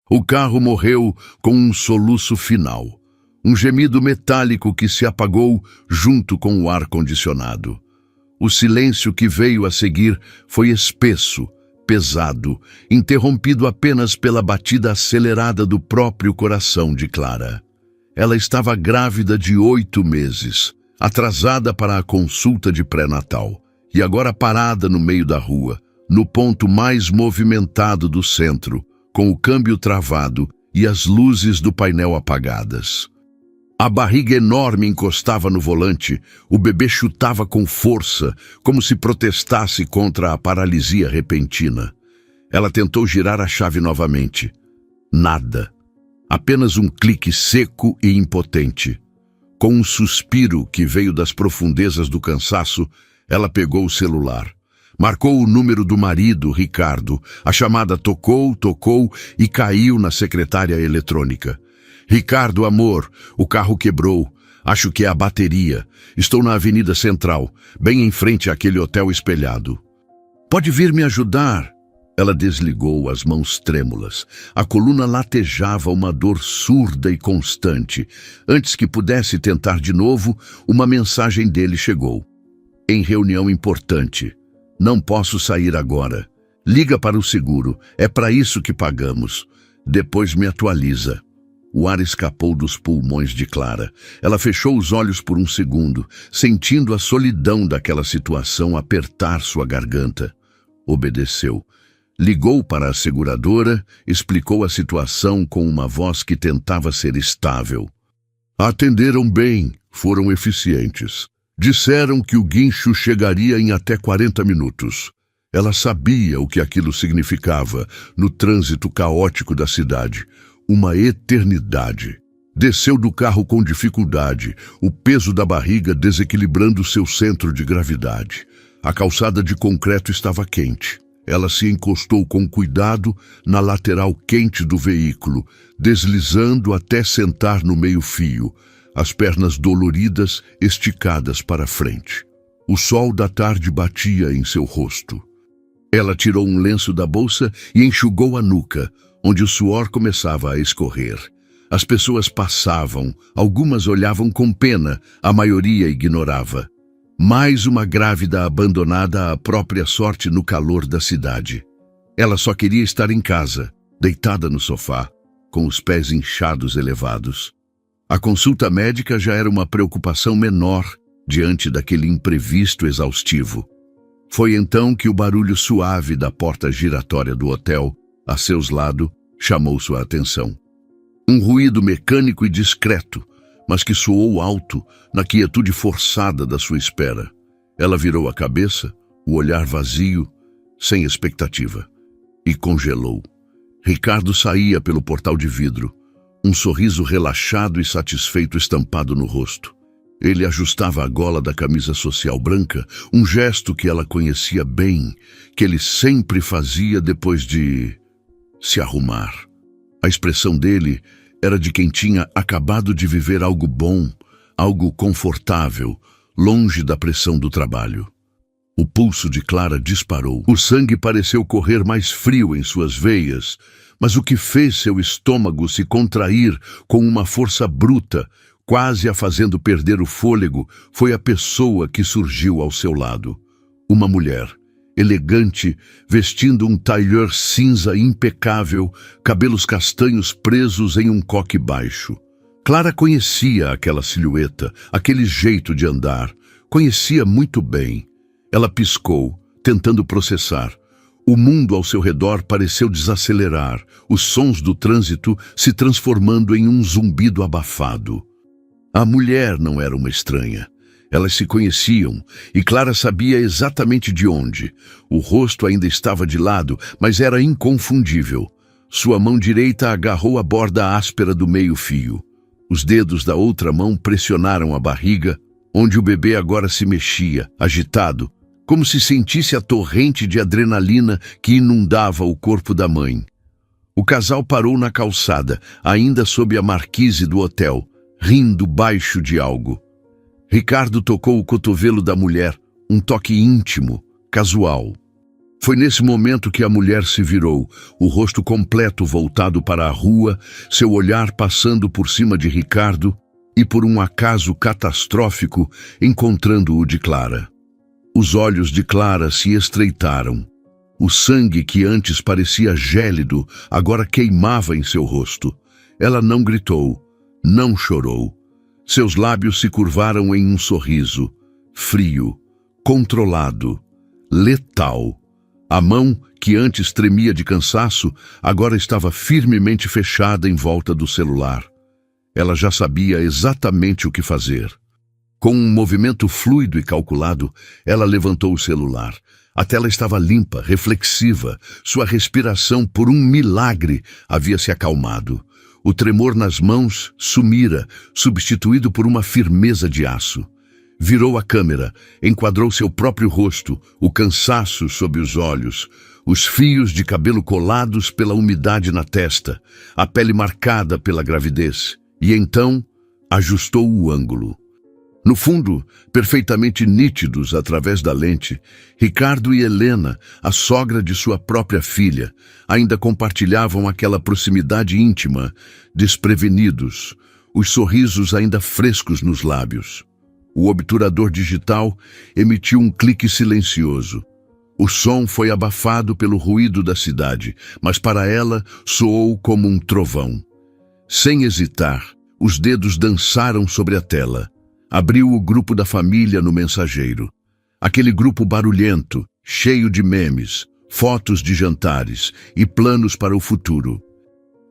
O carro morreu com um soluço final, um gemido metálico que se apagou junto com o ar-condicionado. O silêncio que veio a seguir foi espesso, pesado, interrompido apenas pela batida acelerada do próprio coração de Clara. Ela estava grávida de 8 meses, atrasada para a consulta de pré-natal, e agora parada no meio da rua, no ponto mais movimentado do centro, com o câmbio travado e as luzes do painel apagadas. A barriga enorme encostava no volante, o bebê chutava com força, como se protestasse contra a paralisia repentina. Ela tentou girar a chave novamente. Nada. Apenas um clique seco e impotente. Com um suspiro que veio das profundezas do cansaço, ela pegou o celular. Marcou o número do marido, Ricardo. A chamada tocou e caiu na secretária eletrônica. Ricardo, amor, o carro quebrou. Acho que é a bateria. Estou na Avenida Central, bem em frente àquele hotel espelhado. Pode vir me ajudar? Ela desligou, as mãos trêmulas. A coluna latejava uma dor surda e constante. Antes que pudesse tentar de novo, uma mensagem dele chegou. Em reunião importante. Não posso sair agora. Liga para o seguro. É para isso que pagamos. Depois me atualiza. O ar escapou dos pulmões de Clara. Ela fechou os olhos por um segundo, sentindo a solidão daquela situação apertar sua garganta. Obedeceu. Ligou para a seguradora, explicou a situação com uma voz que tentava ser estável. Atenderam bem, foram eficientes. Disseram que o guincho chegaria em até 40 minutos. Ela sabia o que aquilo significava no trânsito caótico da cidade. Uma eternidade. Desceu do carro com dificuldade, o peso da barriga desequilibrando seu centro de gravidade. A calçada de concreto estava quente. Ela se encostou com cuidado na lateral quente do veículo, deslizando até sentar no meio-fio, as pernas doloridas esticadas para frente. O sol da tarde batia em seu rosto. Ela tirou um lenço da bolsa e enxugou a nuca, onde o suor começava a escorrer. As pessoas passavam, algumas olhavam com pena, a maioria ignorava. Mais uma grávida abandonada à própria sorte no calor da cidade. Ela só queria estar em casa, deitada no sofá, com os pés inchados elevados. A consulta médica já era uma preocupação menor diante daquele imprevisto exaustivo. Foi então que o barulho suave da porta giratória do hotel, a seus lados, chamou sua atenção. Um ruído mecânico e discreto, mas que soou alto na quietude forçada da sua espera. Ela virou a cabeça, o olhar vazio, sem expectativa, e congelou. Ricardo saía pelo portal de vidro, um sorriso relaxado e satisfeito estampado no rosto. Ele ajustava a gola da camisa social branca, um gesto que ela conhecia bem, que ele sempre fazia depois de se arrumar. A expressão dele era de quem tinha acabado de viver algo bom, algo confortável, longe da pressão do trabalho. O pulso de Clara disparou. O sangue pareceu correr mais frio em suas veias, mas o que fez seu estômago se contrair com uma força bruta, quase a fazendo perder o fôlego, foi a pessoa que surgiu ao seu lado. Uma mulher, elegante, vestindo um tailleur cinza impecável, cabelos castanhos presos em um coque baixo. Clara conhecia aquela silhueta, aquele jeito de andar. Conhecia muito bem. Ela piscou, tentando processar. O mundo ao seu redor pareceu desacelerar, os sons do trânsito se transformando em um zumbido abafado. A mulher não era uma estranha. Elas se conheciam, e Clara sabia exatamente de onde. O rosto ainda estava de lado, mas era inconfundível. Sua mão direita agarrou a borda áspera do meio-fio. Os dedos da outra mão pressionaram a barriga, onde o bebê agora se mexia, agitado, como se sentisse a torrente de adrenalina que inundava o corpo da mãe. O casal parou na calçada, ainda sob a marquise do hotel, rindo baixo de algo. Ricardo tocou o cotovelo da mulher, um toque íntimo, casual. Foi nesse momento que a mulher se virou, o rosto completo voltado para a rua, seu olhar passando por cima de Ricardo e, por um acaso catastrófico, encontrando-o de Clara. Os olhos de Clara se estreitaram. O sangue que antes parecia gélido agora queimava em seu rosto. Ela não gritou, não chorou. Seus lábios se curvaram em um sorriso, frio, controlado, letal. A mão, que antes tremia de cansaço, agora estava firmemente fechada em volta do celular. Ela já sabia exatamente o que fazer. Com um movimento fluido e calculado, ela levantou o celular. A tela estava limpa, reflexiva. Sua respiração, por um milagre, havia se acalmado. O tremor nas mãos sumira, substituído por uma firmeza de aço. Virou a câmera, enquadrou seu próprio rosto, o cansaço sob os olhos, os fios de cabelo colados pela umidade na testa, a pele marcada pela gravidez, e então ajustou o ângulo. No fundo, perfeitamente nítidos através da lente, Ricardo e Helena, a sogra de sua própria filha, ainda compartilhavam aquela proximidade íntima, desprevenidos, os sorrisos ainda frescos nos lábios. O obturador digital emitiu um clique silencioso. O som foi abafado pelo ruído da cidade, mas para ela soou como um trovão. Sem hesitar, os dedos dançaram sobre a tela. Abriu o grupo da família no mensageiro. Aquele grupo barulhento, cheio de memes, fotos de jantares e planos para o futuro.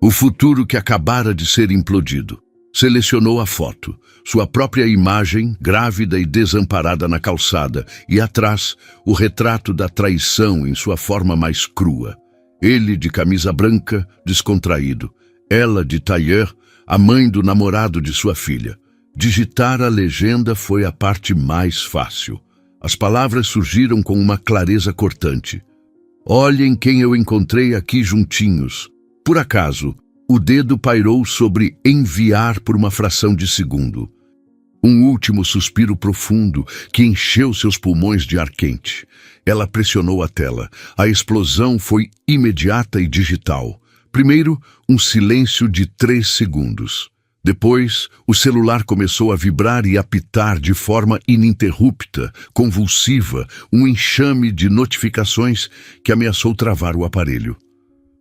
O futuro que acabara de ser implodido. Selecionou a foto, sua própria imagem, grávida e desamparada na calçada, e atrás, o retrato da traição em sua forma mais crua. Ele de camisa branca, descontraído. Ela de tailleur, a mãe do namorado de sua filha. Digitar a legenda foi a parte mais fácil. As palavras surgiram com uma clareza cortante. Olhem quem eu encontrei aqui juntinhos. Por acaso, o dedo pairou sobre enviar por uma fração de segundo. Um último suspiro profundo que encheu seus pulmões de ar quente. Ela pressionou a tela. A explosão foi imediata e digital. Primeiro, um silêncio de 3 segundos. Depois, o celular começou a vibrar e apitar de forma ininterrupta, convulsiva, um enxame de notificações que ameaçou travar o aparelho.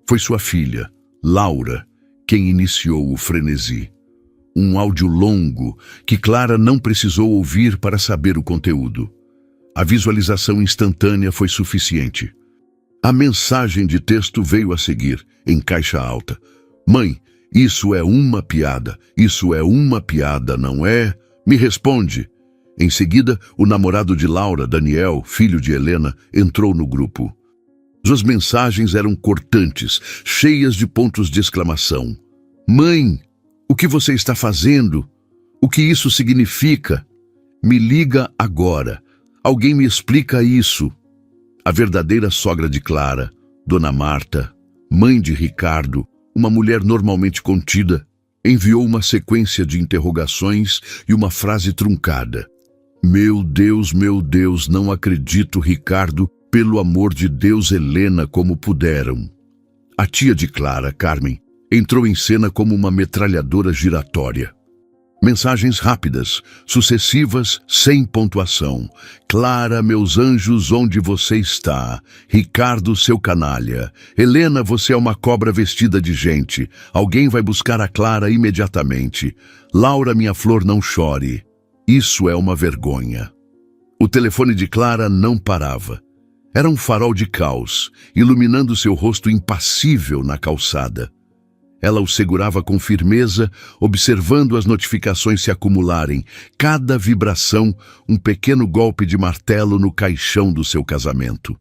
Foi sua filha, Laura, quem iniciou o frenesi. Um áudio longo que Clara não precisou ouvir para saber o conteúdo. A visualização instantânea foi suficiente. A mensagem de texto veio a seguir, em caixa alta. Mãe, isso é uma piada. Isso é uma piada, não é? Me responde. Em seguida, o namorado de Laura, Daniel, filho de Helena, entrou no grupo. Suas mensagens eram cortantes, cheias de pontos de exclamação. Mãe, o que você está fazendo? O que isso significa? Me liga agora. Alguém me explica isso. A verdadeira sogra de Clara, Dona Marta, mãe de Ricardo, uma mulher normalmente contida, enviou uma sequência de interrogações e uma frase truncada. Meu Deus, não acredito, Ricardo, pelo amor de Deus, Helena, como puderam. A tia de Clara, Carmen, entrou em cena como uma metralhadora giratória. Mensagens rápidas, sucessivas, sem pontuação. Clara, meus anjos, onde você está? Ricardo, seu canalha. Helena, você é uma cobra vestida de gente. Alguém vai buscar a Clara imediatamente. Laura, minha flor, não chore. Isso é uma vergonha. O telefone de Clara não parava. Era um farol de caos, iluminando seu rosto impassível na calçada. Ela o segurava com firmeza, observando as notificações se acumularem, cada vibração um pequeno golpe de martelo no caixão do seu casamento.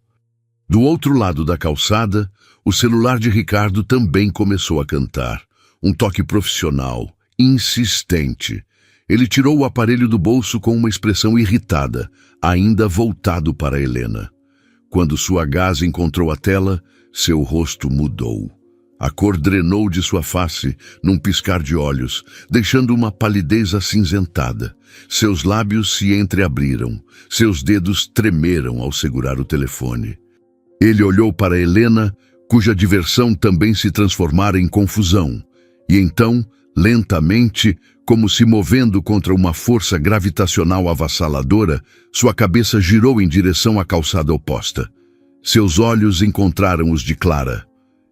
Do outro lado da calçada, o celular de Ricardo também começou a cantar. Um toque profissional, insistente. Ele tirou o aparelho do bolso com uma expressão irritada, ainda voltado para Helena. Quando sua gaze encontrou a tela, seu rosto mudou. A cor drenou de sua face num piscar de olhos, deixando uma palidez acinzentada. Seus lábios se entreabriram, seus dedos tremeram ao segurar o telefone. Ele olhou para Helena, cuja diversão também se transformara em confusão, e então, lentamente, como se movendo contra uma força gravitacional avassaladora, sua cabeça girou em direção à calçada oposta. Seus olhos encontraram os de Clara.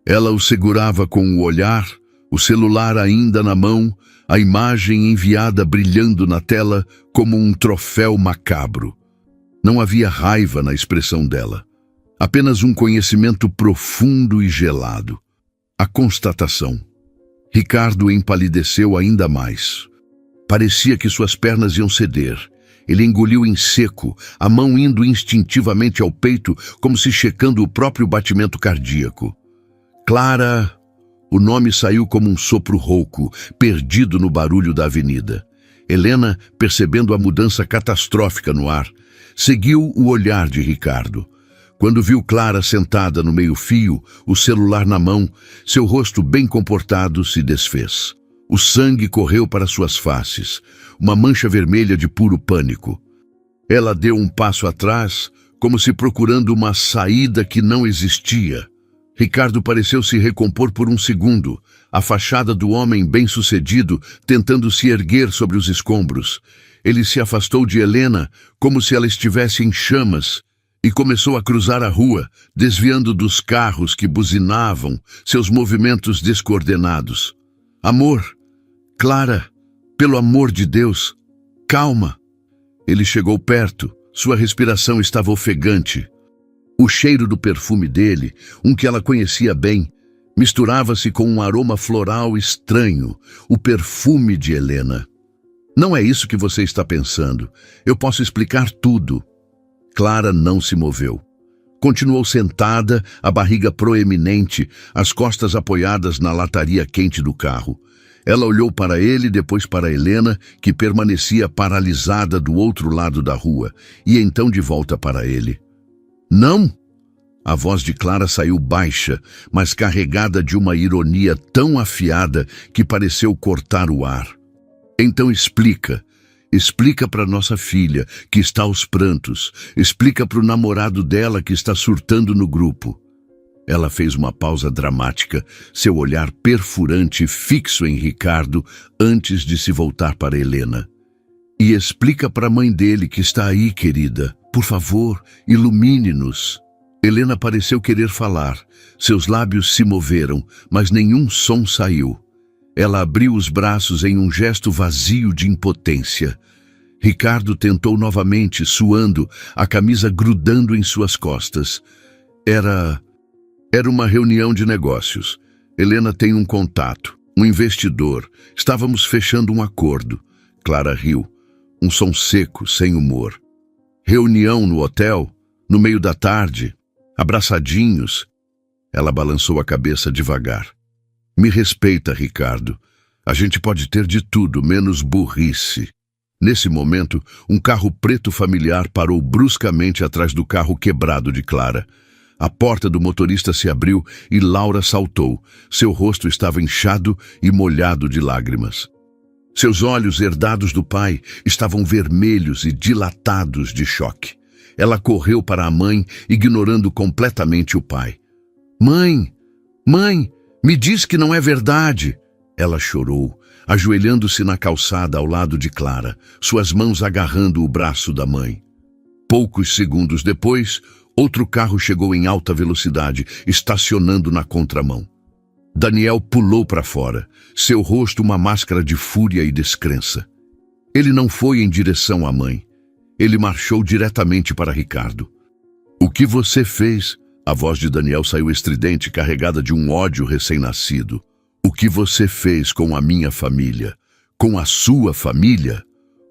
Ela o segurava com o olhar, o celular ainda na mão, a imagem enviada brilhando na tela como um troféu macabro. Não havia raiva na expressão dela, apenas um conhecimento profundo e gelado. A constatação. Ricardo empalideceu ainda mais. Parecia que suas pernas iam ceder. Ele engoliu em seco, a mão indo instintivamente ao peito, como se checando o próprio batimento cardíaco. Clara... O nome saiu como um sopro rouco, perdido no barulho da avenida. Helena, percebendo a mudança catastrófica no ar, seguiu o olhar de Ricardo. Quando viu Clara sentada no meio-fio, o celular na mão, seu rosto bem comportado se desfez. O sangue correu para suas faces, uma mancha vermelha de puro pânico. Ela deu um passo atrás, como se procurando uma saída que não existia. Ricardo pareceu se recompor por um segundo, a fachada do homem bem-sucedido tentando se erguer sobre os escombros. Ele se afastou de Helena como se ela estivesse em chamas e começou a cruzar a rua, desviando dos carros que buzinavam, seus movimentos descoordenados. Amor, Clara, pelo amor de Deus, calma. Ele chegou perto, sua respiração estava ofegante. O cheiro do perfume dele, um que ela conhecia bem, misturava-se com um aroma floral estranho, o perfume de Helena. Não é isso que você está pensando. Eu posso explicar tudo. Clara não se moveu. Continuou sentada, a barriga proeminente, as costas apoiadas na lataria quente do carro. Ela olhou para ele, depois para Helena, que permanecia paralisada do outro lado da rua, e então de volta para ele. Não! A voz de Clara saiu baixa, mas carregada de uma ironia tão afiada que pareceu cortar o ar. Então explica para nossa filha, que está aos prantos. Explica para o namorado dela que está surtando no grupo. Ela fez uma pausa dramática, seu olhar perfurante fixo em Ricardo, antes de se voltar para Helena. E explica para a mãe dele que está aí, querida. Por favor, ilumine-nos. Helena pareceu querer falar. Seus lábios se moveram, mas nenhum som saiu. Ela abriu os braços em um gesto vazio de impotência. Ricardo tentou novamente, suando, a camisa grudando em suas costas. Era uma reunião de negócios. Helena tem um contato, um investidor. Estávamos fechando um acordo. Clara riu. Um som seco, sem humor. Reunião no hotel, no meio da tarde, abraçadinhos. Ela balançou a cabeça devagar. Me respeita, Ricardo. A gente pode ter de tudo, menos burrice. Nesse momento, um carro preto familiar parou bruscamente atrás do carro quebrado de Clara. A porta do motorista se abriu e Laura saltou. Seu rosto estava inchado e molhado de lágrimas. Seus olhos, herdados do pai, estavam vermelhos e dilatados de choque. Ela correu para a mãe, ignorando completamente o pai. Mãe, me diz que não é verdade. Ela chorou, ajoelhando-se na calçada ao lado de Clara, suas mãos agarrando o braço da mãe. Poucos segundos depois, outro carro chegou em alta velocidade, estacionando na contramão. Daniel pulou para fora, seu rosto uma máscara de fúria e descrença. Ele não foi em direção à mãe. Ele marchou diretamente para Ricardo. O que você fez? A voz de Daniel saiu estridente, carregada de um ódio recém-nascido. O que você fez com a minha família? Com a sua família?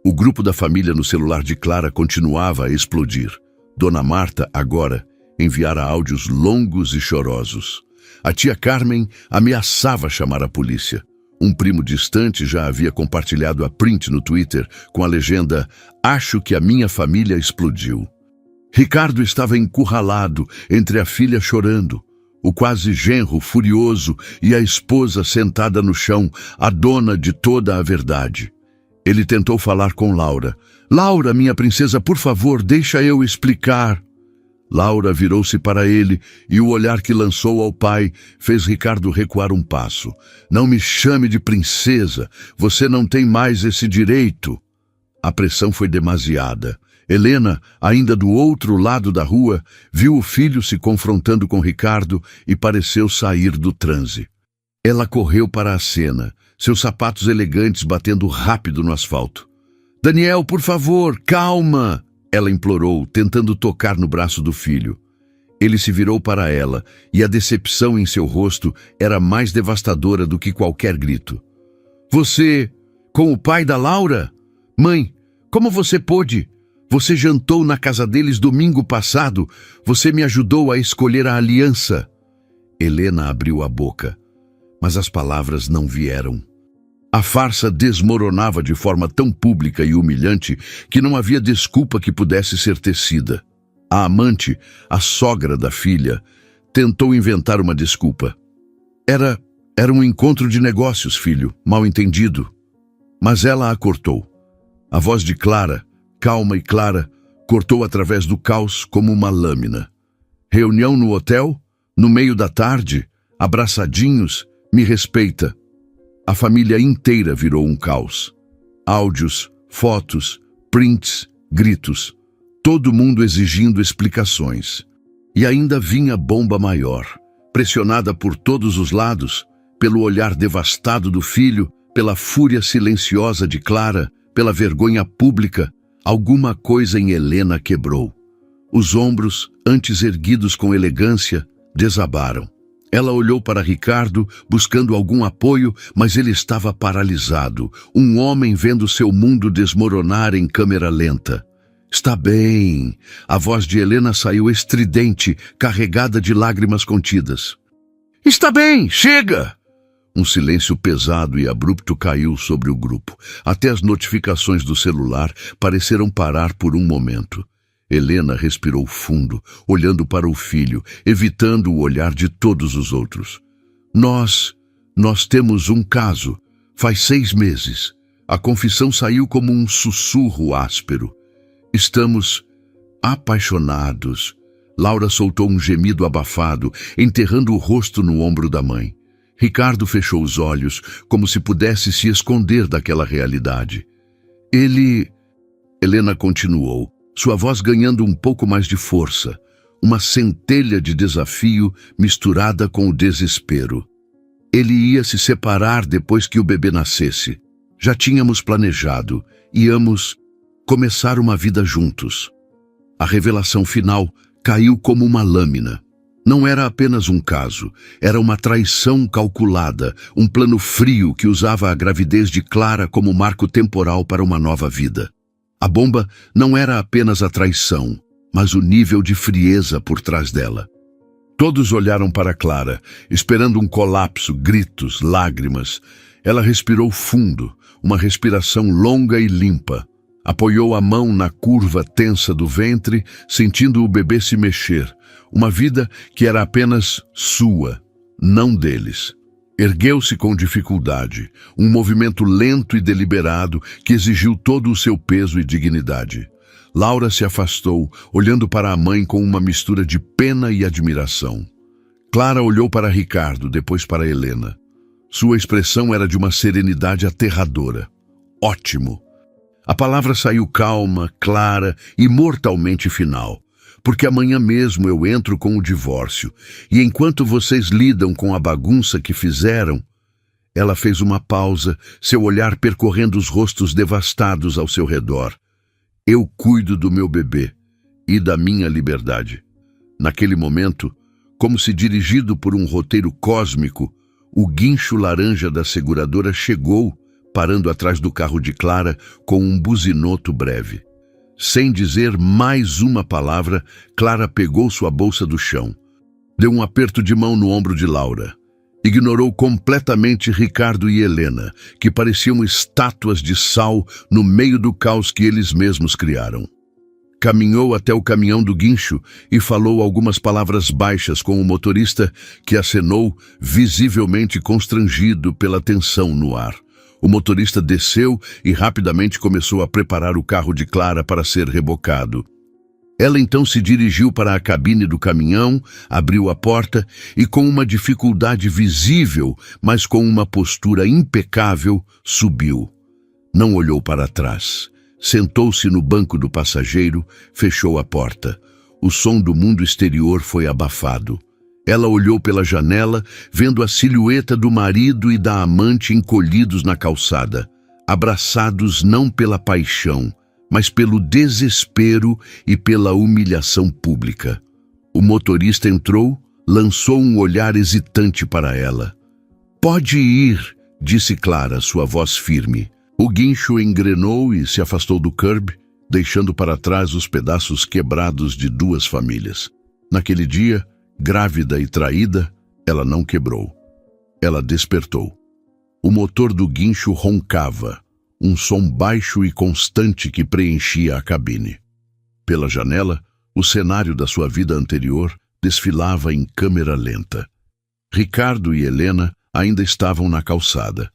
O grupo da família no celular de Clara continuava a explodir. Dona Marta, agora, enviara áudios longos e chorosos. A tia Carmen ameaçava chamar a polícia. Um primo distante já havia compartilhado a print no Twitter com a legenda "Acho que a minha família explodiu". Ricardo estava encurralado entre a filha chorando, o quase genro furioso e a esposa sentada no chão, a dona de toda a verdade. Ele tentou falar com Laura. "Laura, minha princesa, por favor, deixa eu explicar." Laura virou-se para ele e o olhar que lançou ao pai fez Ricardo recuar um passo. Não me chame de princesa, você não tem mais esse direito. A pressão foi demasiada. Helena, ainda do outro lado da rua, viu o filho se confrontando com Ricardo e pareceu sair do transe. Ela correu para a cena, seus sapatos elegantes batendo rápido no asfalto. Daniel, por favor, calma! Ela implorou, tentando tocar no braço do filho. Ele se virou para ela, e a decepção em seu rosto era mais devastadora do que qualquer grito. Você, com o pai da Laura? Mãe, como você pôde? Você jantou na casa deles domingo passado. Você me ajudou a escolher a aliança. Helena abriu a boca, mas as palavras não vieram. A farsa desmoronava de forma tão pública e humilhante que não havia desculpa que pudesse ser tecida. A amante, a sogra da filha, tentou inventar uma desculpa. Era um encontro de negócios, filho, mal entendido. Mas ela a cortou. A voz de Clara, calma e clara, cortou através do caos como uma lâmina. Reunião no hotel, no meio da tarde, abraçadinhos, me respeita. A família inteira virou um caos. Áudios, fotos, prints, gritos. Todo mundo exigindo explicações. E ainda vinha bomba maior, pressionada por todos os lados, pelo olhar devastado do filho, pela fúria silenciosa de Clara, pela vergonha pública. Alguma coisa em Helena quebrou. Os ombros, antes erguidos com elegância, desabaram. Ela olhou para Ricardo, buscando algum apoio, mas ele estava paralisado, um homem vendo seu mundo desmoronar em câmera lenta. Está bem. A voz de Helena saiu estridente, carregada de lágrimas contidas. Está bem, chega! Um silêncio pesado e abrupto caiu sobre o grupo. Até as notificações do celular pareceram parar por um momento. Helena respirou fundo, olhando para o filho, evitando o olhar de todos os outros. Nós temos um caso. Faz 6 meses. A confissão saiu como um sussurro áspero. Estamos apaixonados. Laura soltou um gemido abafado, enterrando o rosto no ombro da mãe. Ricardo fechou os olhos, como se pudesse se esconder daquela realidade. Helena continuou, sua voz ganhando um pouco mais de força, uma centelha de desafio misturada com o desespero. Ele ia se separar depois que o bebê nascesse. Já tínhamos planejado, íamos começar uma vida juntos. A revelação final caiu como uma lâmina. Não era apenas um caso, era uma traição calculada, um plano frio que usava a gravidez de Clara como marco temporal para uma nova vida. A bomba não era apenas a traição, mas o nível de frieza por trás dela. Todos olharam para Clara, esperando um colapso, gritos, lágrimas. Ela respirou fundo, uma respiração longa e limpa. Apoiou a mão na curva tensa do ventre, sentindo o bebê se mexer. Uma vida que era apenas sua, não deles. Ergueu-se com dificuldade, um movimento lento e deliberado que exigiu todo o seu peso e dignidade. Laura se afastou, olhando para a mãe com uma mistura de pena e admiração. Clara olhou para Ricardo, depois para Helena. Sua expressão era de uma serenidade aterradora. Ótimo! A palavra saiu calma, clara e mortalmente final. Porque amanhã mesmo eu entro com o divórcio, e enquanto vocês lidam com a bagunça que fizeram... Ela fez uma pausa, seu olhar percorrendo os rostos devastados ao seu redor. Eu cuido do meu bebê e da minha liberdade. Naquele momento, como se dirigido por um roteiro cósmico, o guincho laranja da seguradora chegou, parando atrás do carro de Clara com um buzinoto breve. Sem dizer mais uma palavra, Clara pegou sua bolsa do chão. Deu um aperto de mão no ombro de Laura. Ignorou completamente Ricardo e Helena, que pareciam estátuas de sal no meio do caos que eles mesmos criaram. Caminhou até o caminhão do guincho e falou algumas palavras baixas com o motorista, que acenou, visivelmente constrangido pela tensão no ar. O motorista desceu e rapidamente começou a preparar o carro de Clara para ser rebocado. Ela então se dirigiu para a cabine do caminhão, abriu a porta e, com uma dificuldade visível, mas com uma postura impecável, subiu. Não olhou para trás. Sentou-se no banco do passageiro, fechou a porta. O som do mundo exterior foi abafado. Ela olhou pela janela, vendo a silhueta do marido e da amante encolhidos na calçada, abraçados não pela paixão, mas pelo desespero e pela humilhação pública. O motorista entrou, lançou um olhar hesitante para ela. "Pode ir", disse Clara, sua voz firme. O guincho engrenou e se afastou do curb, deixando para trás os pedaços quebrados de duas famílias. Naquele dia, grávida e traída, ela não quebrou. Ela despertou. O motor do guincho roncava, um som baixo e constante que preenchia a cabine. Pela janela, o cenário da sua vida anterior desfilava em câmera lenta. Ricardo e Helena ainda estavam na calçada.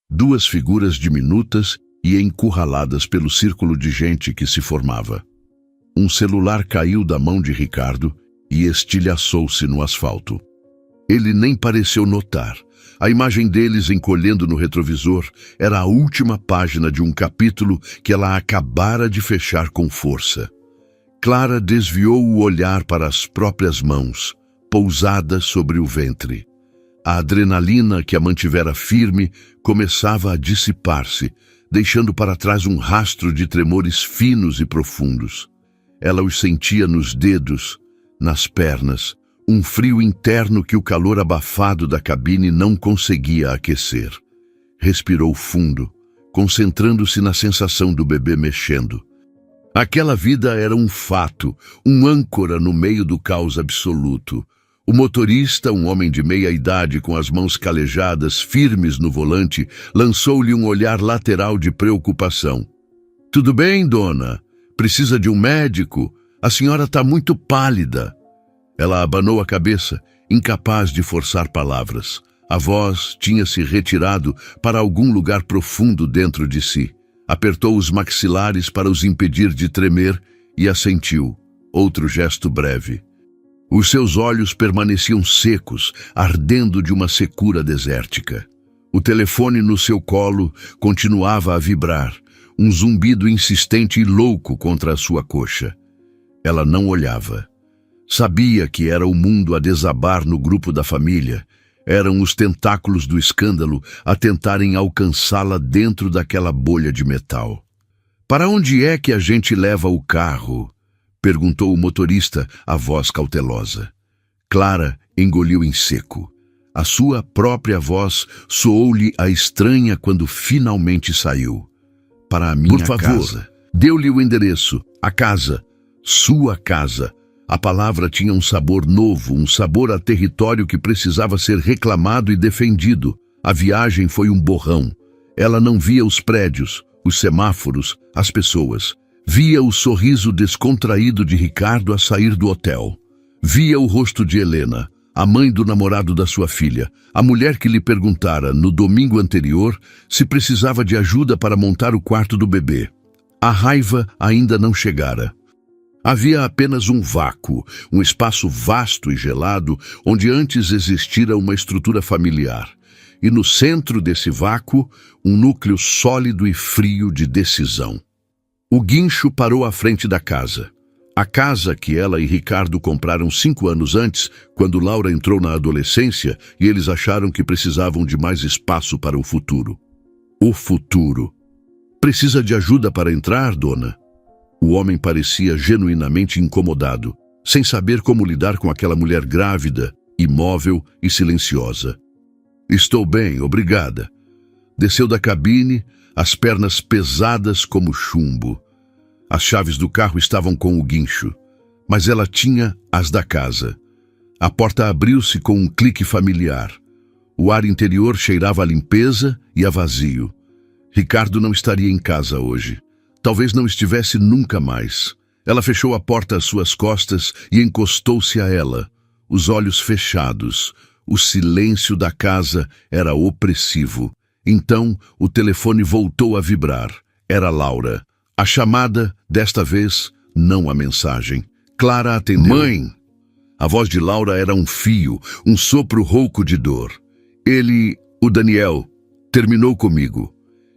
Duas figuras diminutas e encurraladas pelo círculo de gente que se formava. Um celular caiu da mão de Ricardo e estilhaçou-se no asfalto. Ele nem pareceu notar. A imagem deles encolhendo no retrovisor era a última página de um capítulo que ela acabara de fechar com força. Clara desviou o olhar para as próprias mãos, pousadas sobre o ventre. A adrenalina que a mantivera firme começava a dissipar-se, deixando para trás um rastro de tremores finos e profundos. Ela os sentia nos dedos, nas pernas, um frio interno que o calor abafado da cabine não conseguia aquecer. Respirou fundo, concentrando-se na sensação do bebê mexendo. Aquela vida era um fato, um âncora no meio do caos absoluto. O motorista, um homem de meia idade com as mãos calejadas, firmes no volante, lançou-lhe um olhar lateral de preocupação. "Tudo bem, dona? Precisa de um médico? A senhora está muito pálida." Ela abanou a cabeça, incapaz de forçar palavras. A voz tinha se retirado para algum lugar profundo dentro de si. Apertou os maxilares para os impedir de tremer e assentiu. Outro gesto breve. Os seus olhos permaneciam secos, ardendo de uma secura desértica. O telefone no seu colo continuava a vibrar, um zumbido insistente e louco contra a sua coxa. Ela não olhava. Sabia que era o mundo a desabar no grupo da família. Eram os tentáculos do escândalo a tentarem alcançá-la dentro daquela bolha de metal. "Para onde é que a gente leva o carro?" perguntou o motorista, a voz cautelosa. Clara engoliu em seco. A sua própria voz soou-lhe a estranha quando finalmente saiu. "Para a minha casa." "Por favor." Deu-lhe o endereço. A casa. Sua casa. A palavra tinha um sabor novo, um sabor a território que precisava ser reclamado e defendido. A viagem foi um borrão. Ela não via os prédios, os semáforos, as pessoas. Via o sorriso descontraído de Ricardo a sair do hotel. Via o rosto de Helena, a mãe do namorado da sua filha, a mulher que lhe perguntara, no domingo anterior, se precisava de ajuda para montar o quarto do bebê. A raiva ainda não chegara. Havia apenas um vácuo, um espaço vasto e gelado, onde antes existira uma estrutura familiar. E no centro desse vácuo, um núcleo sólido e frio de decisão. O guincho parou à frente da casa. A casa que ela e Ricardo compraram 5 anos antes, quando Laura entrou na adolescência e eles acharam que precisavam de mais espaço para o futuro. O futuro. "Precisa de ajuda para entrar, dona?" O homem parecia genuinamente incomodado, sem saber como lidar com aquela mulher grávida, imóvel e silenciosa. "Estou bem, obrigada." Desceu da cabine, as pernas pesadas como chumbo. As chaves do carro estavam com o guincho, mas ela tinha as da casa. A porta abriu-se com um clique familiar. O ar interior cheirava a limpeza e a vazio. Ricardo não estaria em casa hoje. Talvez não estivesse nunca mais. Ela fechou a porta às suas costas e encostou-se a ela, os olhos fechados. O silêncio da casa era opressivo. Então, o telefone voltou a vibrar. Era Laura. A chamada, desta vez, não a mensagem. Clara atendeu. Mãe! A voz de Laura era um fio, um sopro rouco de dor. Ele, o Daniel, terminou comigo.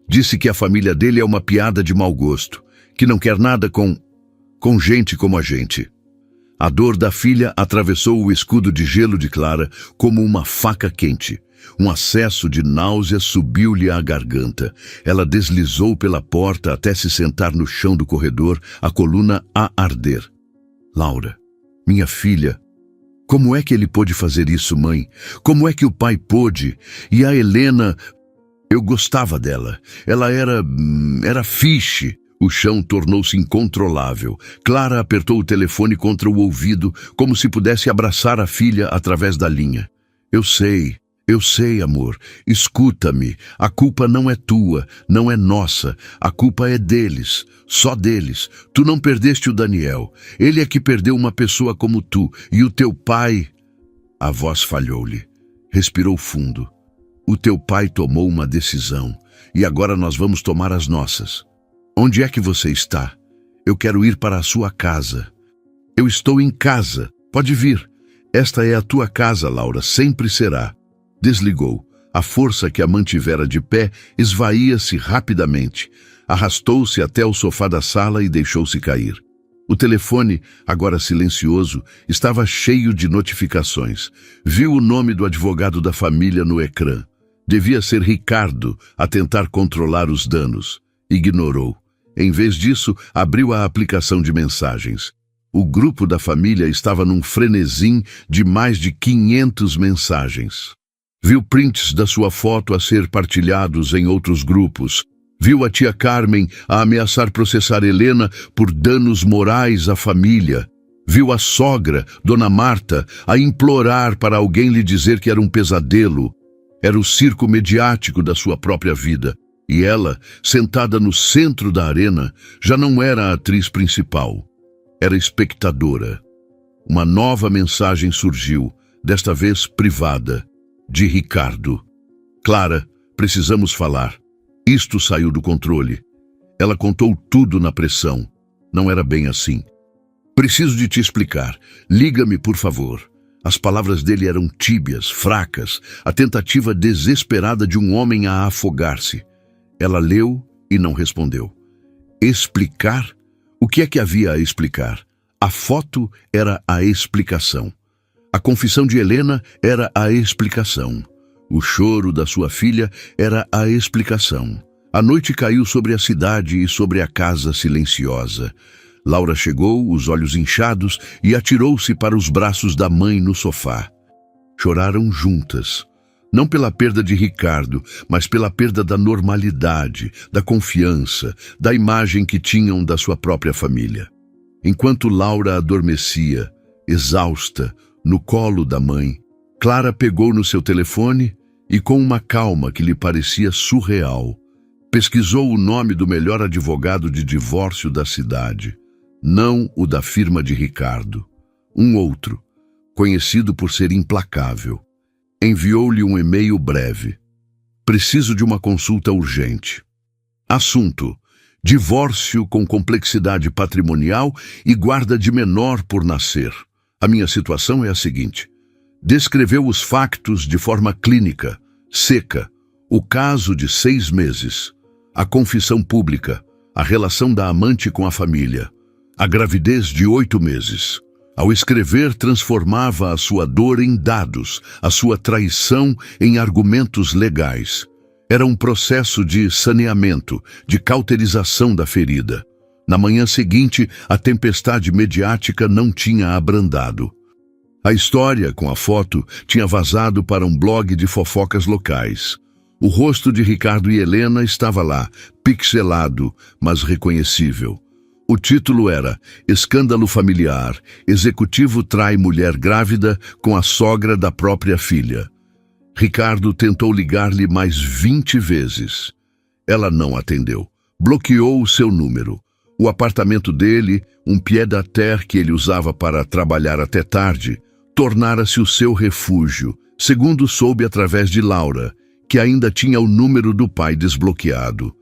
Disse que a família dele é uma piada de mau gosto, que não quer nada com gente como a gente. A dor da filha atravessou o escudo de gelo de Clara como uma faca quente. Um acesso de náusea subiu-lhe à garganta. Ela deslizou pela porta até se sentar no chão do corredor, a coluna a arder. Laura, minha filha, como é que ele pôde fazer isso, mãe? Como é que o pai pôde? E a Helena, eu gostava dela. Ela era fiche. O chão tornou-se incontrolável. Clara apertou o telefone contra o ouvido, como se pudesse abraçar a filha através da linha. Eu sei, amor. Escuta-me. A culpa não é tua, não é nossa. A culpa é deles, só deles. Tu não perdeste o Daniel. Ele é que perdeu uma pessoa como tu. E o teu pai... A voz falhou-lhe. Respirou fundo. O teu pai tomou uma decisão. E agora nós vamos tomar as nossas. Onde é que você está? Eu quero ir para a sua casa. Eu estou em casa. Pode vir. Esta é a tua casa, Laura. Sempre será. Desligou. A força que a mantivera de pé esvaía-se rapidamente. Arrastou-se até o sofá da sala e deixou-se cair. O telefone, agora silencioso, estava cheio de notificações. Viu o nome do advogado da família no ecrã. Devia ser Ricardo, a tentar controlar os danos. Ignorou. Em vez disso, abriu a aplicação de mensagens. O grupo da família estava num frenesim de mais de 500 mensagens. Viu prints da sua foto a ser partilhados em outros grupos. Viu a tia Carmen a ameaçar processar Helena por danos morais à família. Viu a sogra, Dona Marta, a implorar para alguém lhe dizer que era um pesadelo. Era o circo mediático da sua própria vida. E ela, sentada no centro da arena, já não era a atriz principal. Era espectadora. Uma nova mensagem surgiu, desta vez privada, de Ricardo. Clara, precisamos falar. Isto saiu do controle. Ela contou tudo na pressão. Não era bem assim. Preciso de te explicar. Liga-me, por favor. As palavras dele eram tíbias, fracas, a tentativa desesperada de um homem a afogar-se. Ela leu e não respondeu. Explicar? O que é que havia a explicar? A foto era a explicação. A confissão de Helena era a explicação. O choro da sua filha era a explicação. A noite caiu sobre a cidade e sobre a casa silenciosa. Laura chegou, os olhos inchados, e atirou-se para os braços da mãe no sofá. Choraram juntas. Não pela perda de Ricardo, mas pela perda da normalidade, da confiança, da imagem que tinham da sua própria família. Enquanto Laura adormecia, exausta, no colo da mãe, Clara pegou no seu telefone e, com uma calma que lhe parecia surreal, pesquisou o nome do melhor advogado de divórcio da cidade, não o da firma de Ricardo, um outro, conhecido por ser implacável. Enviou-lhe um e-mail breve. Preciso de uma consulta urgente. Assunto: divórcio com complexidade patrimonial e guarda de menor por nascer. A minha situação é a seguinte. Descreveu os factos de forma clínica, seca, o caso de 6 meses, a confissão pública, a relação da amante com a família, a gravidez de 8 meses. Ao escrever, transformava a sua dor em dados, a sua traição em argumentos legais. Era um processo de saneamento, de cauterização da ferida. Na manhã seguinte, a tempestade mediática não tinha abrandado. A história, com a foto, tinha vazado para um blog de fofocas locais. O rosto de Ricardo e Helena estava lá, pixelado, mas reconhecível. O título era Escândalo Familiar. Executivo trai mulher grávida com a sogra da própria filha. Ricardo tentou ligar-lhe mais 20 vezes. Ela não atendeu. Bloqueou o seu número. O apartamento dele, um pied-à-terre que ele usava para trabalhar até tarde, tornara-se o seu refúgio, segundo soube através de Laura, que ainda tinha o número do pai desbloqueado.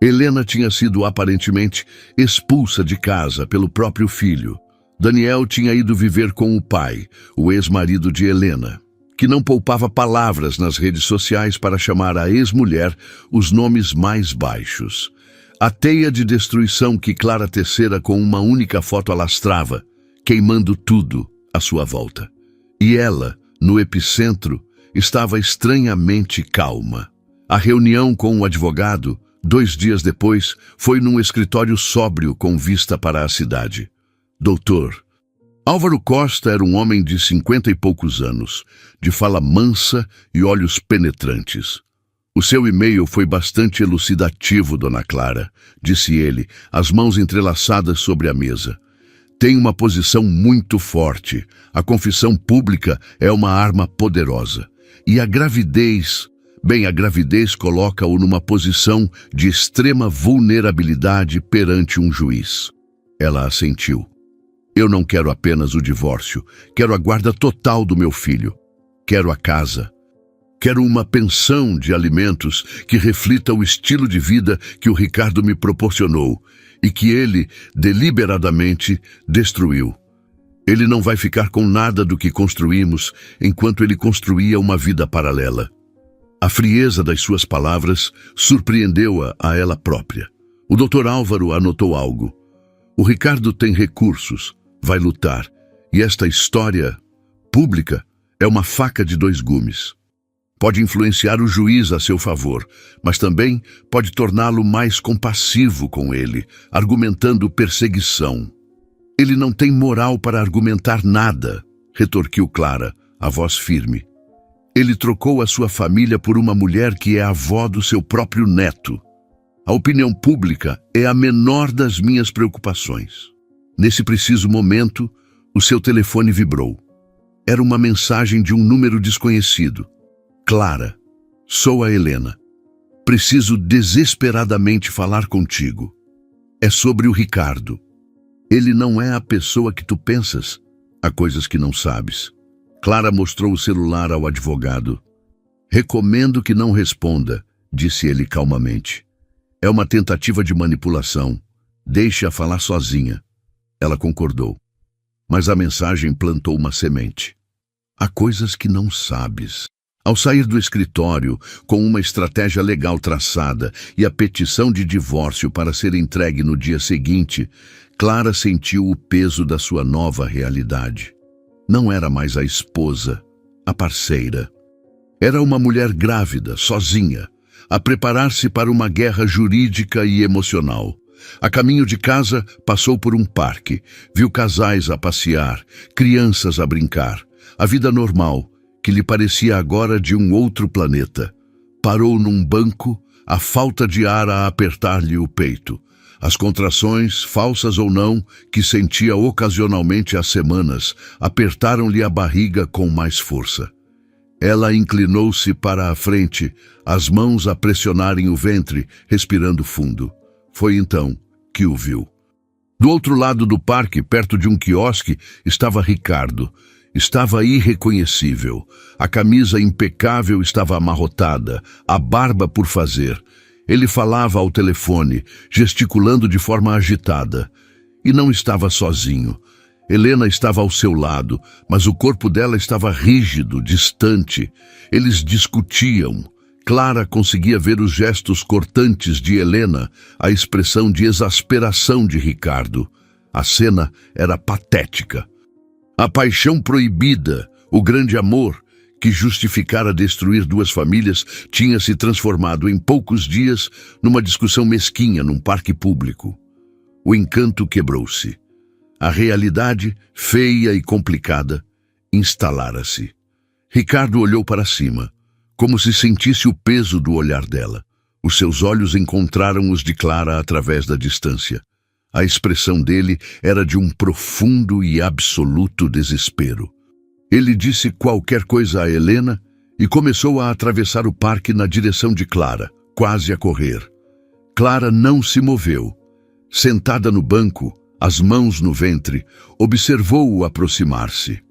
Helena tinha sido aparentemente expulsa de casa pelo próprio filho. Daniel tinha ido viver com o pai, o ex-marido de Helena, que não poupava palavras nas redes sociais para chamar a ex-mulher os nomes mais baixos. A teia de destruição que Clara tecera com uma única foto alastrava, queimando tudo à sua volta. E ela, no epicentro, estava estranhamente calma. A reunião com o advogado, 2 dias depois, foi num escritório sóbrio com vista para a cidade. Doutor. Álvaro Costa era um homem de 50 e poucos anos, de fala mansa e olhos penetrantes. O seu e-mail foi bastante elucidativo, dona Clara, disse ele, as mãos entrelaçadas sobre a mesa. Tem uma posição muito forte. A confissão pública é uma arma poderosa. E a gravidez coloca-o numa posição de extrema vulnerabilidade perante um juiz. Ela assentiu. Eu não quero apenas o divórcio, quero a guarda total do meu filho. Quero a casa. Quero uma pensão de alimentos que reflita o estilo de vida que o Ricardo me proporcionou e que ele, deliberadamente, destruiu. Ele não vai ficar com nada do que construímos enquanto ele construía uma vida paralela. A frieza das suas palavras surpreendeu-a a ela própria. O Dr. Álvaro anotou algo. O Ricardo tem recursos, vai lutar, e esta história pública é uma faca de 2 gumes. Pode influenciar o juiz a seu favor, mas também pode torná-lo mais compassivo com ele, argumentando perseguição. Ele não tem moral para argumentar nada, retorquiu Clara, a voz firme. Ele trocou a sua família por uma mulher que é avó do seu próprio neto. A opinião pública é a menor das minhas preocupações. Nesse preciso momento, o seu telefone vibrou. Era uma mensagem de um número desconhecido. Clara, sou a Helena. Preciso desesperadamente falar contigo. É sobre o Ricardo. Ele não é a pessoa que tu pensas. Há coisas que não sabes. Clara mostrou o celular ao advogado. Recomendo que não responda, disse ele calmamente. É uma tentativa de manipulação. Deixe-a falar sozinha. Ela concordou. Mas a mensagem plantou uma semente. Há coisas que não sabes. Ao sair do escritório, com uma estratégia legal traçada e a petição de divórcio para ser entregue no dia seguinte, Clara sentiu o peso da sua nova realidade. Não era mais a esposa, a parceira. Era uma mulher grávida, sozinha, a preparar-se para uma guerra jurídica e emocional. A caminho de casa, passou por um parque, viu casais a passear, crianças a brincar. A vida normal, que lhe parecia agora de um outro planeta. Parou num banco, a falta de ar a apertar-lhe o peito. As contrações, falsas ou não, que sentia ocasionalmente há semanas, apertaram-lhe a barriga com mais força. Ela inclinou-se para a frente, as mãos a pressionarem o ventre, respirando fundo. Foi então que o viu. Do outro lado do parque, perto de um quiosque, estava Ricardo. Estava irreconhecível. A camisa impecável estava amarrotada, a barba por fazer. Ele falava ao telefone, gesticulando de forma agitada. E não estava sozinho. Helena estava ao seu lado, mas o corpo dela estava rígido, distante. Eles discutiam. Clara conseguia ver os gestos cortantes de Helena, a expressão de exasperação de Ricardo. A cena era patética. A paixão proibida, o grande amor, que justificara destruir 2 famílias, tinha se transformado em poucos dias numa discussão mesquinha num parque público. O encanto quebrou-se. A realidade, feia e complicada, instalara-se. Ricardo olhou para cima, como se sentisse o peso do olhar dela. Os seus olhos encontraram os de Clara através da distância. A expressão dele era de um profundo e absoluto desespero. Ele disse qualquer coisa a Helena e começou a atravessar o parque na direção de Clara, quase a correr. Clara não se moveu. Sentada no banco, as mãos no ventre, observou-o aproximar-se.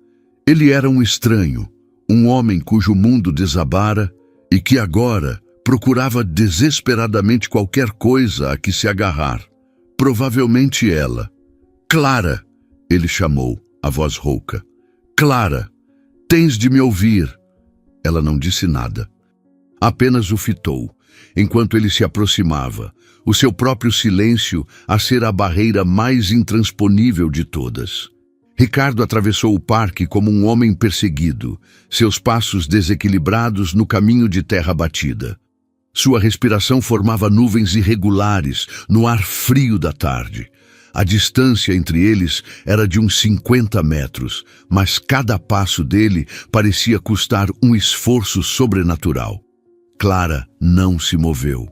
Ele era um estranho, um homem cujo mundo desabara e que agora, Procurava desesperadamente qualquer coisa a que se agarrar. Provavelmente ela. Clara, ele chamou, a voz rouca. Clara, tens de me ouvir. Ela não disse nada. Apenas o fitou, enquanto ele se aproximava, o seu próprio silêncio a ser a barreira mais intransponível de todas. Ricardo atravessou o parque como um homem perseguido, seus passos desequilibrados no caminho de terra batida. Sua respiração formava nuvens irregulares no ar frio da tarde. A distância entre eles era de uns 50 metros, mas cada passo dele parecia custar um esforço sobrenatural. Clara não se moveu.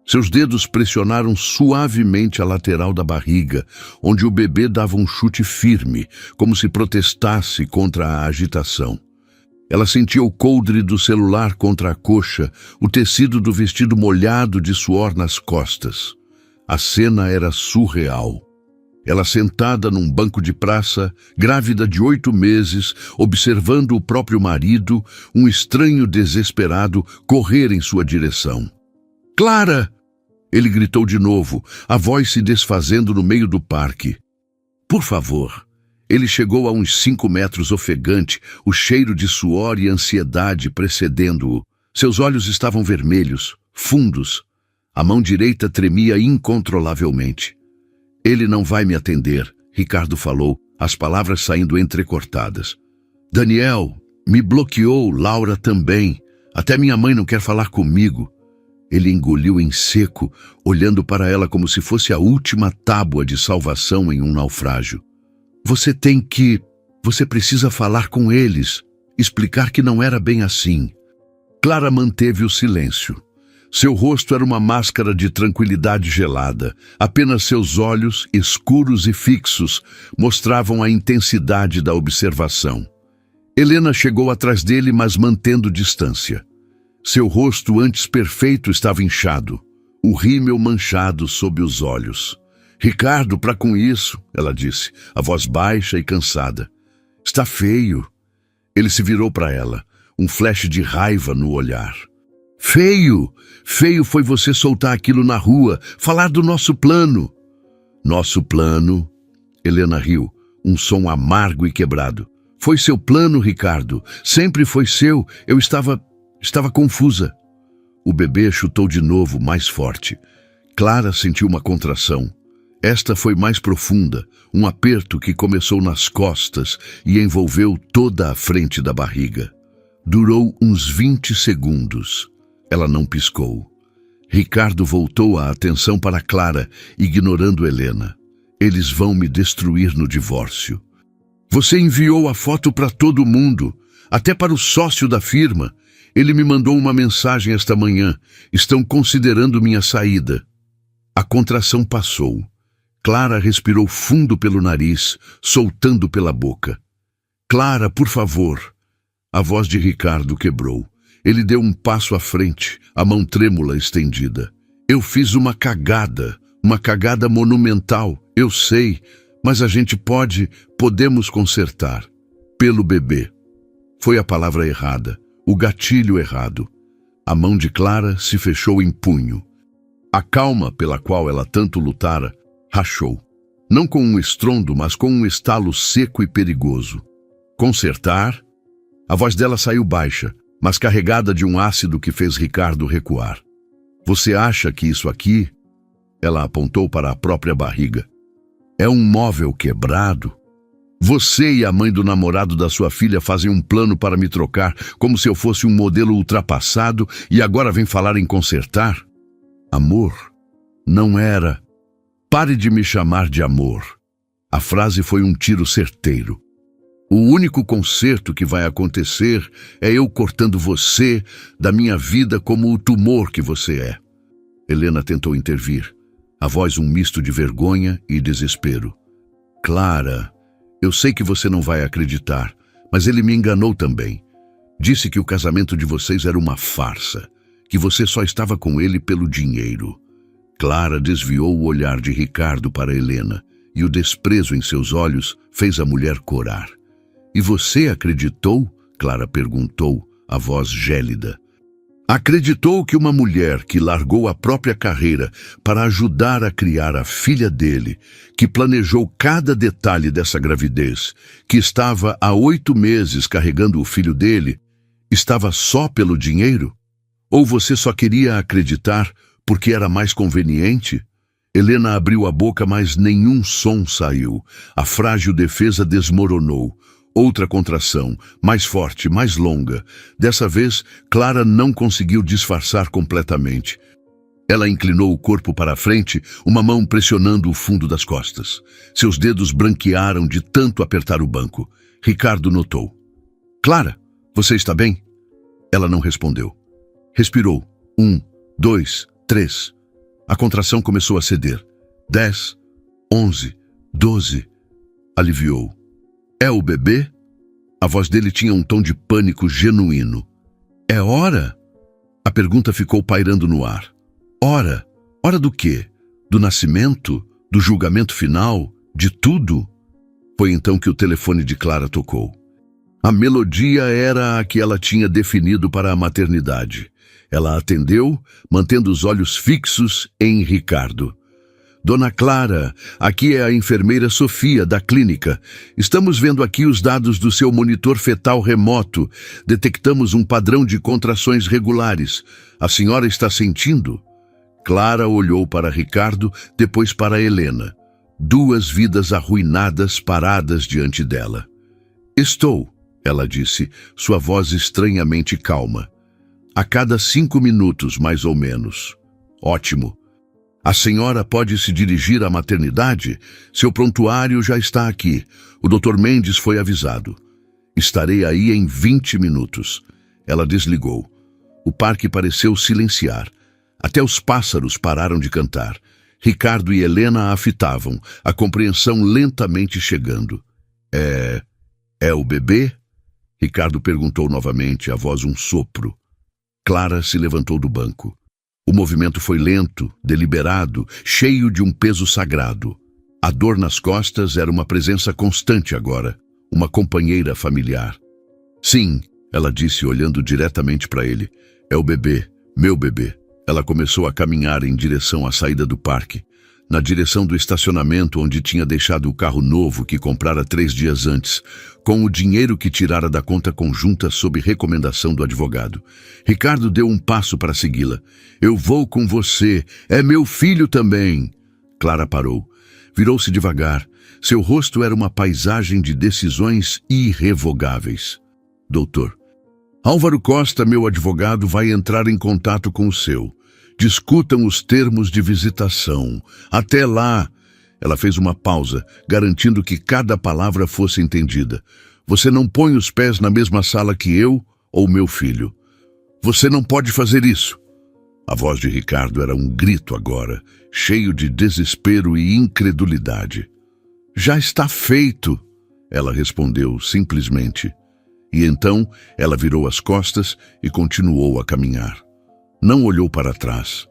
Seus dedos pressionaram suavemente a lateral da barriga, onde o bebê dava um chute firme, como se protestasse contra a agitação. Ela sentia o coldre do celular contra a coxa, o tecido do vestido molhado de suor nas costas. A cena era surreal. Ela sentada num banco de praça, grávida de 8 meses, observando o próprio marido, um estranho desesperado, correr em sua direção. «Clara!» Ele gritou de novo, a voz se desfazendo no meio do parque. «Por favor!» Ele chegou a uns 5 metros ofegante, o cheiro de suor e ansiedade precedendo-o. Seus olhos estavam vermelhos, fundos. A mão direita tremia incontrolavelmente. «Ele não vai me atender», Ricardo falou, as palavras saindo entrecortadas. «Daniel me bloqueou, Laura também. Até minha mãe não quer falar comigo». Ele engoliu em seco, olhando para ela como se fosse a última tábua de salvação em um naufrágio. Você precisa falar com eles, explicar que não era bem assim. Clara manteve o silêncio. Seu rosto era uma máscara de tranquilidade gelada. Apenas seus olhos, escuros e fixos, mostravam a intensidade da observação. Helena chegou atrás dele, mas mantendo distância. Seu rosto antes perfeito estava inchado, o rímel manchado sob os olhos. «Ricardo, para com isso», ela disse, a voz baixa e cansada. «Está feio». Ele se virou para ela, um flash de raiva no olhar. «Feio! Feio foi você soltar aquilo na rua, falar do nosso plano». «Nosso plano?» Helena riu, um som amargo e quebrado. «Foi seu plano, Ricardo. Sempre foi seu. Eu estava confusa». O bebê chutou de novo, mais forte. Clara sentiu uma contração. Esta foi mais profunda, um aperto que começou nas costas e envolveu toda a frente da barriga. Durou uns 20 segundos. Ela não piscou. Ricardo voltou a atenção para Clara, ignorando Helena. «Eles vão me destruir no divórcio. Você enviou a foto para todo mundo, até para o sócio da firma. Ele me mandou uma mensagem esta manhã. Estão considerando minha saída». A contração passou. Clara respirou fundo pelo nariz, soltando pela boca. «Clara, por favor!» A voz de Ricardo quebrou. Ele deu um passo à frente, a mão trêmula estendida. «Eu fiz uma cagada monumental, eu sei, mas a gente podemos consertar. Pelo bebê». Foi a palavra errada, o gatilho errado. A mão de Clara se fechou em punho. A calma pela qual ela tanto lutara rachou. Não com um estrondo, mas com um estalo seco e perigoso. «Consertar?» A voz dela saiu baixa, mas carregada de um ácido que fez Ricardo recuar. «Você acha que isso aqui?» Ela apontou para a própria barriga. «É um móvel quebrado? Você e a mãe do namorado da sua filha fazem um plano para me trocar, como se eu fosse um modelo ultrapassado, e agora vem falar em consertar? Amor? Não era. Pare de me chamar de amor». A frase foi um tiro certeiro. «O único conserto que vai acontecer é eu cortando você da minha vida como o tumor que você é». Helena tentou intervir, a voz um misto de vergonha e desespero. «Clara, eu sei que você não vai acreditar, mas ele me enganou também. Disse que o casamento de vocês era uma farsa, que você só estava com ele pelo dinheiro». Clara desviou o olhar de Ricardo para Helena, e o desprezo em seus olhos fez a mulher corar. «E você acreditou?» Clara perguntou, a voz gélida. Acreditou que uma mulher que largou a própria carreira para ajudar a criar a filha dele, que planejou cada detalhe dessa gravidez, que estava há 8 meses carregando o filho dele, estava só pelo dinheiro? Ou você só queria acreditar porque era mais conveniente? Helena abriu a boca, mas nenhum som saiu. A frágil defesa desmoronou. Outra contração, mais forte, mais longa. Dessa vez, Clara não conseguiu disfarçar completamente. Ela inclinou o corpo para a frente, uma mão pressionando o fundo das costas. Seus dedos branquearam de tanto apertar o banco. Ricardo notou. "Clara, você está bem?" Ela não respondeu. Respirou. 1, 2, 3. A contração começou a ceder. 10, 11, 12. Aliviou. "É o bebê?" A voz dele tinha um tom de pânico genuíno. "É hora?" A pergunta ficou pairando no ar. Hora? Hora do quê? Do nascimento? Do julgamento final? De tudo? Foi então que o telefone de Clara tocou. A melodia era a que ela tinha definido para a maternidade. Ela atendeu, mantendo os olhos fixos em Ricardo. "Dona Clara, aqui é a enfermeira Sofia, da clínica. Estamos vendo aqui os dados do seu monitor fetal remoto. Detectamos um padrão de contrações regulares. A senhora está sentindo?" Clara olhou para Ricardo, depois para Helena. 2 vidas arruinadas paradas diante dela. "Estou", ela disse, sua voz estranhamente calma. "A cada 5 minutos, mais ou menos." "Ótimo. A senhora pode se dirigir à maternidade? Seu prontuário já está aqui. O Dr. Mendes foi avisado. Estarei aí em 20 minutos. Ela desligou. O parque pareceu silenciar. Até os pássaros pararam de cantar. Ricardo e Helena a fitavam, a compreensão lentamente chegando. É o bebê?" Ricardo perguntou novamente, a voz um sopro. Clara se levantou do banco. O movimento foi lento, deliberado, cheio de um peso sagrado. A dor nas costas era uma presença constante agora, uma companheira familiar. "Sim", ela disse olhando diretamente para ele. "É o bebê, meu bebê." Ela começou a caminhar em direção à saída do parque, na direção do estacionamento onde tinha deixado o carro novo que comprara 3 dias antes, com o dinheiro que tirara da conta conjunta sob recomendação do advogado. Ricardo deu um passo para segui-la. "Eu vou com você, é meu filho também." Clara parou. Virou-se devagar. Seu rosto era uma paisagem de decisões irrevogáveis. "Doutor, Álvaro Costa, meu advogado, vai entrar em contato com o seu. Discutam os termos de visitação. Até lá." Ela fez uma pausa, garantindo que cada palavra fosse entendida. "Você não põe os pés na mesma sala que eu ou meu filho. Você não pode fazer isso." A voz de Ricardo era um grito agora, cheio de desespero e incredulidade. "Já está feito", ela respondeu simplesmente. E então ela virou as costas e continuou a caminhar. Não olhou para trás.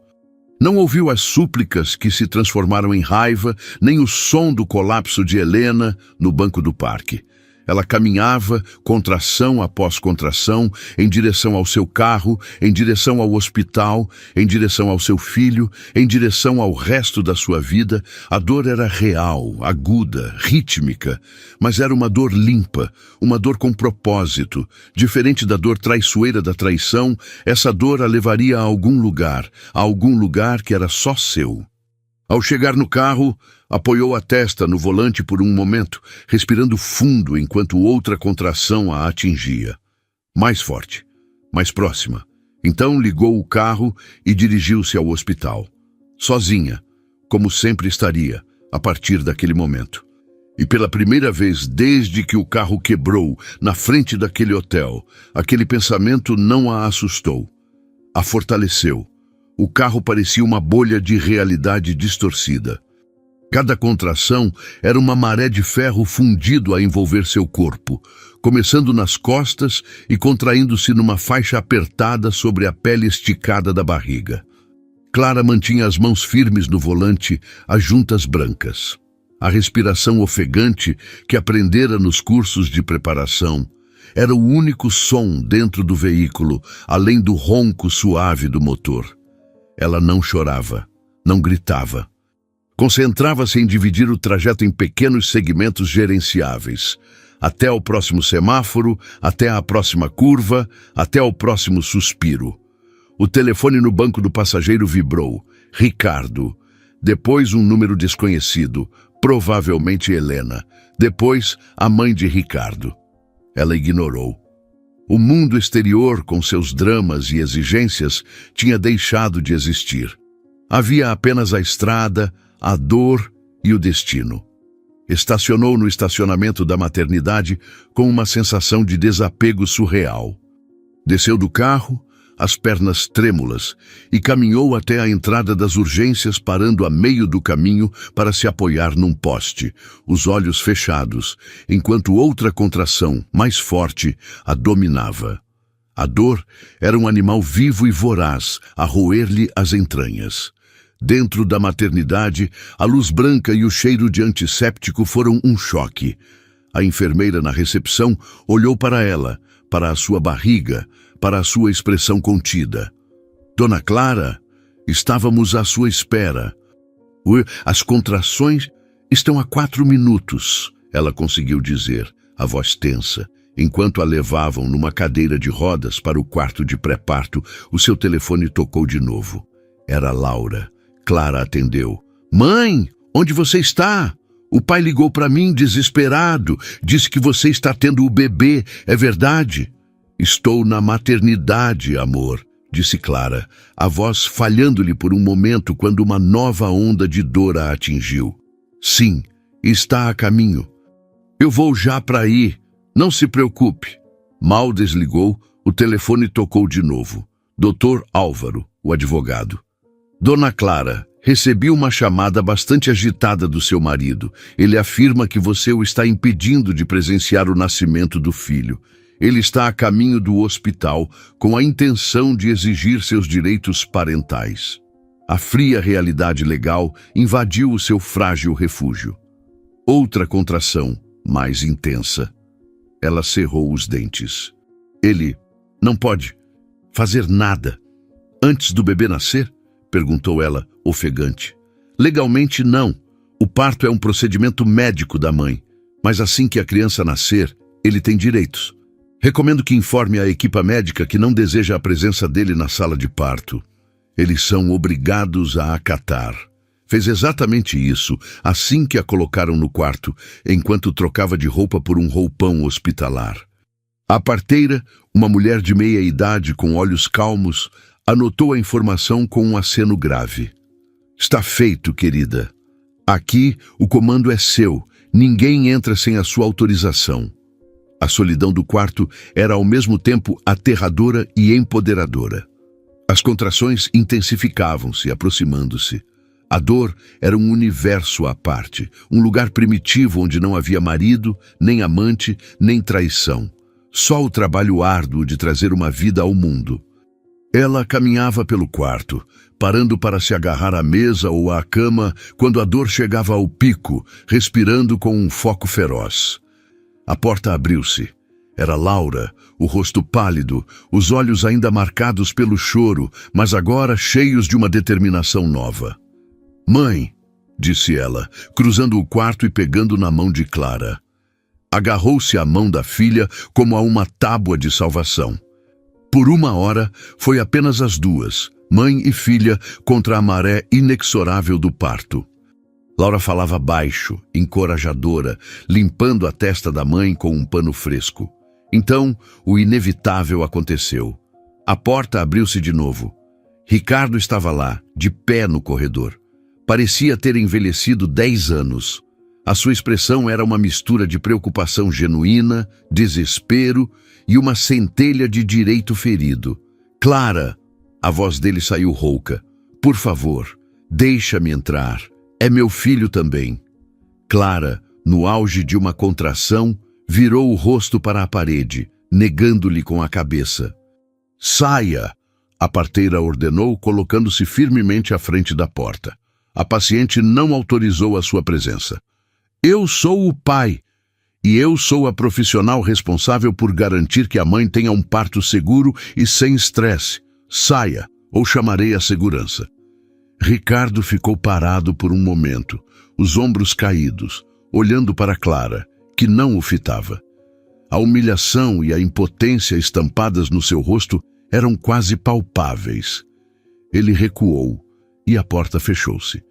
Não ouviu as súplicas que se transformaram em raiva, nem o som do colapso de Helena no banco do parque. Ela caminhava, contração após contração, em direção ao seu carro, em direção ao hospital, em direção ao seu filho, em direção ao resto da sua vida. A dor era real, aguda, rítmica, mas era uma dor limpa, uma dor com propósito. Diferente da dor traiçoeira da traição, essa dor a levaria a algum lugar que era só seu. Ao chegar no carro, apoiou a testa no volante por um momento, respirando fundo enquanto outra contração a atingia. Mais forte, mais próxima. Então ligou o carro e dirigiu-se ao hospital. Sozinha, como sempre estaria, a partir daquele momento. E pela primeira vez desde que o carro quebrou na frente daquele hotel, aquele pensamento não a assustou. A fortaleceu. O carro parecia uma bolha de realidade distorcida. Cada contração era uma maré de ferro fundido a envolver seu corpo, começando nas costas e contraindo-se numa faixa apertada sobre a pele esticada da barriga. Clara mantinha as mãos firmes no volante, as juntas brancas. A respiração ofegante que aprendera nos cursos de preparação. Era o único som dentro do veículo, além do ronco suave do motor. Ela não chorava, não gritava. Concentrava-se em dividir o trajeto em pequenos segmentos gerenciáveis. Até o próximo semáforo, até a próxima curva, até o próximo suspiro. O telefone no banco do passageiro vibrou. Ricardo. Depois um número desconhecido, provavelmente Helena. Depois a mãe de Ricardo. Ela ignorou. O mundo exterior, com seus dramas e exigências, tinha deixado de existir. Havia apenas a estrada, a dor e o destino. Estacionou no estacionamento da maternidade com uma sensação de desapego surreal. Desceu do carro, as pernas trêmulas, e caminhou até a entrada das urgências, parando a meio do caminho para se apoiar num poste, os olhos fechados, enquanto outra contração, mais forte, a dominava. A dor era um animal vivo e voraz, a roer-lhe as entranhas. Dentro da maternidade, a luz branca e o cheiro de antisséptico foram um choque. A enfermeira na recepção olhou para ela, para a sua barriga, para a sua expressão contida. Dona Clara, estávamos à sua espera. As contrações estão há 4 minutos, ela conseguiu dizer, a voz tensa. Enquanto a levavam numa cadeira de rodas para o quarto de pré-parto, o seu telefone tocou de novo. Era Laura. Clara atendeu. Mãe, onde você está? O pai ligou para mim desesperado. Disse que você está tendo o bebê. É verdade? Estou na maternidade, amor, disse Clara, a voz falhando-lhe por um momento quando uma nova onda de dor a atingiu. Sim, está a caminho. Eu vou já para aí. Não se preocupe. Mal desligou, o telefone tocou de novo. Dr. Álvaro, o advogado. Dona Clara, recebi uma chamada bastante agitada do seu marido. Ele afirma que você o está impedindo de presenciar o nascimento do filho. Ele está a caminho do hospital com a intenção de exigir seus direitos parentais. A fria realidade legal invadiu o seu frágil refúgio. Outra contração, mais intensa. Ela cerrou os dentes. Ele não pode fazer nada antes do bebê nascer? Perguntou ela, ofegante. Legalmente, não. O parto é um procedimento médico da mãe, mas assim que a criança nascer, ele tem direitos. Recomendo que informe a equipa médica que não deseja a presença dele na sala de parto. Eles são obrigados a acatar. Fez exatamente isso, assim que a colocaram no quarto, enquanto trocava de roupa por um roupão hospitalar. A parteira, uma mulher de meia idade com olhos calmos, anotou a informação com um aceno grave. Está feito, querida. Aqui, o comando é seu. Ninguém entra sem a sua autorização. A solidão do quarto era ao mesmo tempo aterradora e empoderadora. As contrações intensificavam-se, aproximando-se. A dor era um universo à parte, um lugar primitivo onde não havia marido, nem amante, nem traição. Só o trabalho árduo de trazer uma vida ao mundo. Ela caminhava pelo quarto, parando para se agarrar à mesa ou à cama quando a dor chegava ao pico, respirando com um foco feroz. A porta abriu-se. Era Laura, o rosto pálido, os olhos ainda marcados pelo choro, mas agora cheios de uma determinação nova. Mãe, disse ela, cruzando o quarto e pegando na mão de Clara. Agarrou-se à mão da filha como a uma tábua de salvação. Por 1 hora, foi apenas as duas, mãe e filha, contra a maré inexorável do parto. Laura falava baixo, encorajadora, limpando a testa da mãe com um pano fresco. Então, o inevitável aconteceu. A porta abriu-se de novo. Ricardo estava lá, de pé no corredor. Parecia ter envelhecido 10 anos. A sua expressão era uma mistura de preocupação genuína, desespero e uma centelha de direito ferido. Clara, a voz dele saiu rouca. Por favor, deixa-me entrar. É meu filho também. Clara, no auge de uma contração, virou o rosto para a parede, negando-lhe com a cabeça. Saia! A parteira ordenou, colocando-se firmemente à frente da porta. A paciente não autorizou a sua presença. Eu sou o pai. E eu sou a profissional responsável por garantir que a mãe tenha um parto seguro e sem estresse. Saia, ou chamarei a segurança. Ricardo ficou parado por um momento, os ombros caídos, olhando para Clara, que não o fitava. A humilhação e a impotência estampadas no seu rosto eram quase palpáveis. Ele recuou e a porta fechou-se.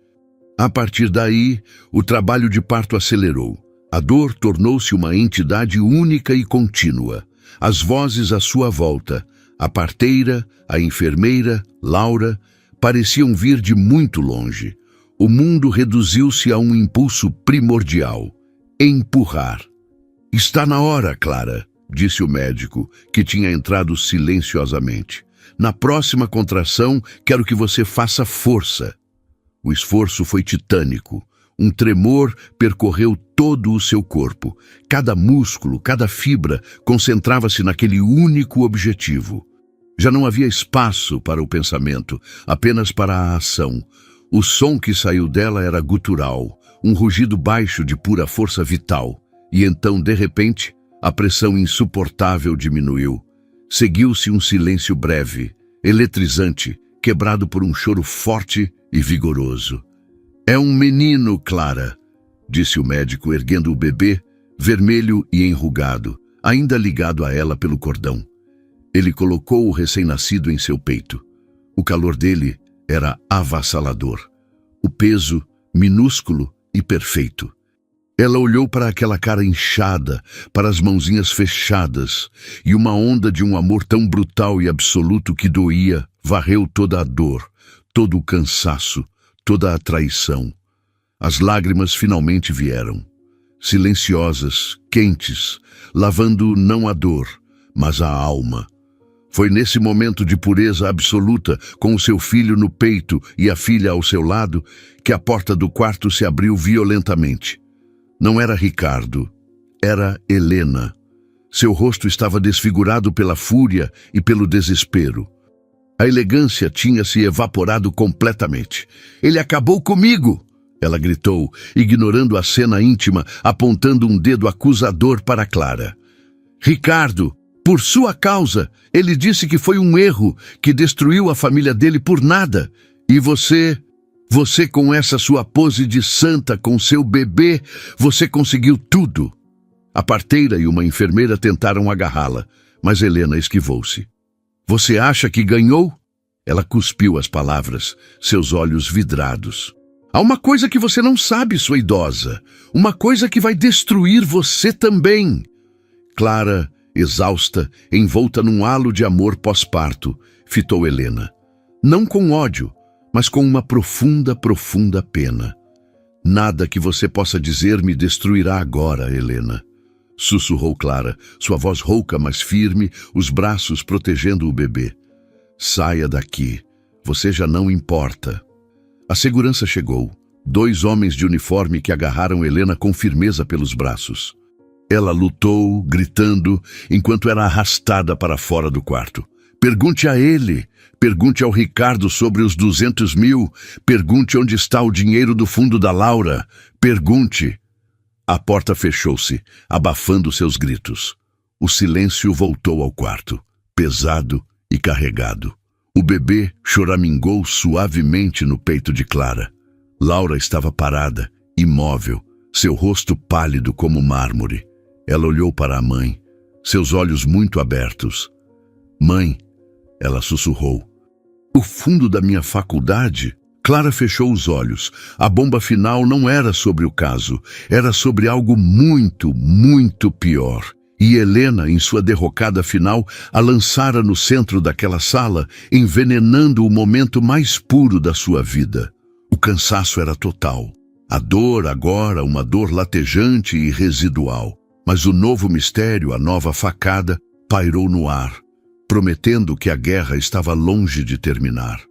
A partir daí, o trabalho de parto acelerou. A dor tornou-se uma entidade única e contínua. As vozes à sua volta, a parteira, a enfermeira, Laura, pareciam vir de muito longe. O mundo reduziu-se a um impulso primordial: empurrar. Está na hora, Clara, disse o médico, que tinha entrado silenciosamente. Na próxima contração, quero que você faça força. O esforço foi titânico. Um tremor percorreu todo o seu corpo. Cada músculo, cada fibra concentrava-se naquele único objetivo. Já não havia espaço para o pensamento, apenas para a ação. O som que saiu dela era gutural, um rugido baixo de pura força vital. E então, de repente, a pressão insuportável diminuiu. Seguiu-se um silêncio breve, eletrizante, quebrado por um choro forte e vigoroso. É um menino, Clara, disse o médico, erguendo o bebê, vermelho e enrugado, ainda ligado a ela pelo cordão. Ele colocou o recém-nascido em seu peito. O calor dele era avassalador. O peso, minúsculo e perfeito. Ela olhou para aquela cara inchada, para as mãozinhas fechadas, e uma onda de um amor tão brutal e absoluto que doía, varreu toda a dor, todo o cansaço, toda a traição. As lágrimas finalmente vieram, silenciosas, quentes, lavando não a dor, mas a alma. Foi nesse momento de pureza absoluta, com o seu filho no peito e a filha ao seu lado, que a porta do quarto se abriu violentamente. Não era Ricardo, era Helena. Seu rosto estava desfigurado pela fúria e pelo desespero. A elegância tinha se evaporado completamente. Ele acabou comigo! Ela gritou, ignorando a cena íntima, apontando um dedo acusador para Clara. Ricardo, por sua causa, ele disse que foi um erro, que destruiu a família dele por nada. E você com essa sua pose de santa com seu bebê, você conseguiu tudo. A parteira e uma enfermeira tentaram agarrá-la, mas Helena esquivou-se. Você acha que ganhou? Ela cuspiu as palavras, seus olhos vidrados. Há uma coisa que você não sabe, sua idosa. Uma coisa que vai destruir você também. Clara, exausta, envolta num halo de amor pós-parto, fitou Helena. Não com ódio, mas com uma profunda, profunda pena. Nada que você possa dizer me destruirá agora, Helena. Sussurrou Clara, sua voz rouca, mas firme, os braços protegendo o bebê. Saia daqui, você já não importa. A segurança chegou, 2 homens de uniforme que agarraram Helena com firmeza pelos braços. Ela lutou, gritando, enquanto era arrastada para fora do quarto. Pergunte a ele, pergunte ao Ricardo sobre os 200 mil, pergunte onde está o dinheiro do fundo da Laura, pergunte. A porta fechou-se, abafando seus gritos. O silêncio voltou ao quarto, pesado e carregado. O bebê choramingou suavemente no peito de Clara. Laura estava parada, imóvel, seu rosto pálido como mármore. Ela olhou para a mãe, seus olhos muito abertos. Mãe, ela sussurrou. O fundo da minha faculdade? Clara fechou os olhos. A bomba final não era sobre o caso, era sobre algo muito, muito pior. E Helena, em sua derrocada final, a lançara no centro daquela sala, envenenando o momento mais puro da sua vida. O cansaço era total. A dor agora, uma dor latejante e residual. Mas o novo mistério, a nova facada, pairou no ar, prometendo que a guerra estava longe de terminar.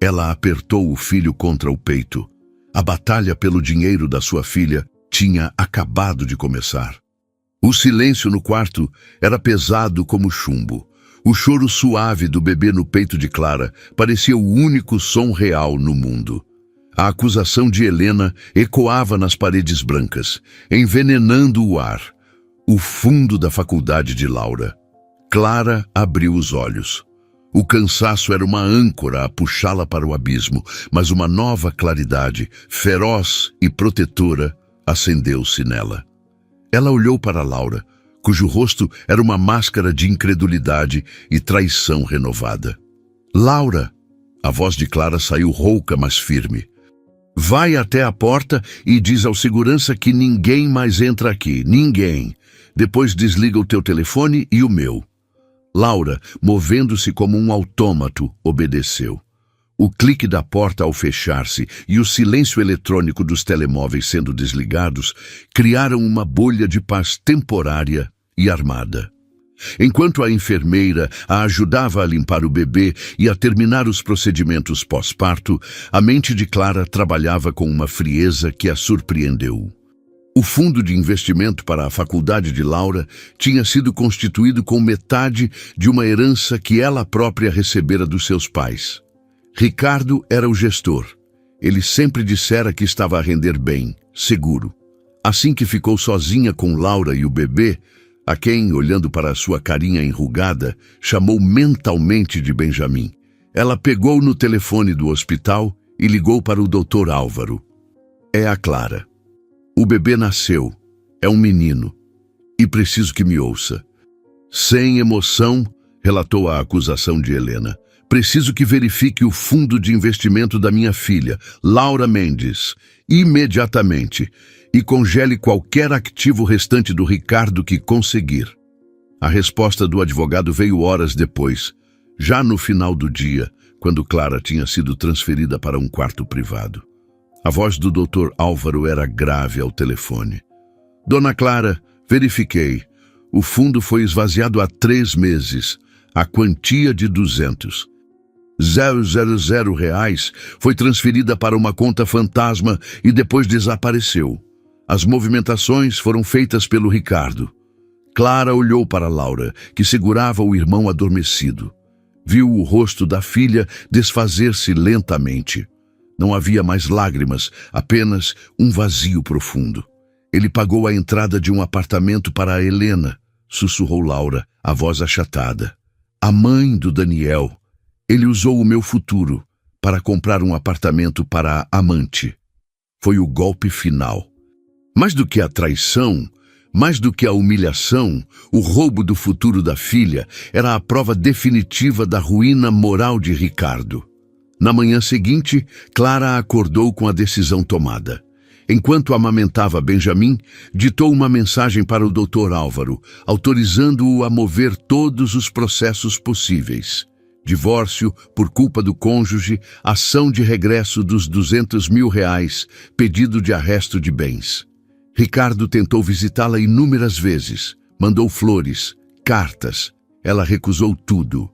Ela apertou o filho contra o peito. A batalha pelo dinheiro da sua filha tinha acabado de começar. O silêncio no quarto era pesado como chumbo. O choro suave do bebê no peito de Clara parecia o único som real no mundo. A acusação de Helena ecoava nas paredes brancas, envenenando o ar. O fundo da faculdade de Laura. Clara abriu os olhos. O cansaço era uma âncora a puxá-la para o abismo, mas uma nova claridade, feroz e protetora, acendeu-se nela. Ela olhou para Laura, cujo rosto era uma máscara de incredulidade e traição renovada. Laura! A voz de Clara saiu rouca, mas firme. Vai até a porta e diz ao segurança que ninguém mais entra aqui, ninguém. Depois desliga o teu telefone e o meu. Laura, movendo-se como um autômato, obedeceu. O clique da porta ao fechar-se e o silêncio eletrônico dos telemóveis sendo desligados criaram uma bolha de paz temporária e armada. Enquanto a enfermeira a ajudava a limpar o bebê e a terminar os procedimentos pós-parto, a mente de Clara trabalhava com uma frieza que a surpreendeu. O fundo de investimento para a faculdade de Laura tinha sido constituído com metade de uma herança que ela própria recebera dos seus pais. Ricardo era o gestor. Ele sempre dissera que estava a render bem, seguro. Assim que ficou sozinha com Laura e o bebê, a quem, olhando para a sua carinha enrugada, chamou mentalmente de Benjamin, ela pegou no telefone do hospital e ligou para o Dr. Álvaro. É a Clara. O bebê nasceu, é um menino, e preciso que me ouça. Sem emoção, relatou a acusação de Helena, preciso que verifique o fundo de investimento da minha filha, Laura Mendes, imediatamente, e congele qualquer ativo restante do Ricardo que conseguir. A resposta do advogado veio horas depois, já no final do dia, quando Clara tinha sido transferida para um quarto privado. A voz do Dr. Álvaro era grave ao telefone. Dona Clara, verifiquei. O fundo foi esvaziado há 3 meses. A quantia de 200. 000 reais foi transferida para uma conta fantasma e depois desapareceu. As movimentações foram feitas pelo Ricardo. Clara olhou para Laura, que segurava o irmão adormecido. Viu o rosto da filha desfazer-se lentamente. Não havia mais lágrimas, apenas um vazio profundo. Ele pagou a entrada de um apartamento para a Helena, sussurrou Laura, a voz achatada. A mãe do Daniel. Ele usou o meu futuro para comprar um apartamento para a amante. Foi o golpe final. Mais do que a traição, mais do que a humilhação, o roubo do futuro da filha era a prova definitiva da ruína moral de Ricardo. Na manhã seguinte, Clara acordou com a decisão tomada. Enquanto amamentava Benjamin, ditou uma mensagem para o Dr. Álvaro, autorizando-o a mover todos os processos possíveis. Divórcio por culpa do cônjuge, ação de regresso dos 200 mil reais, pedido de arresto de bens. Ricardo tentou visitá-la inúmeras vezes, mandou flores, cartas. Ela recusou tudo.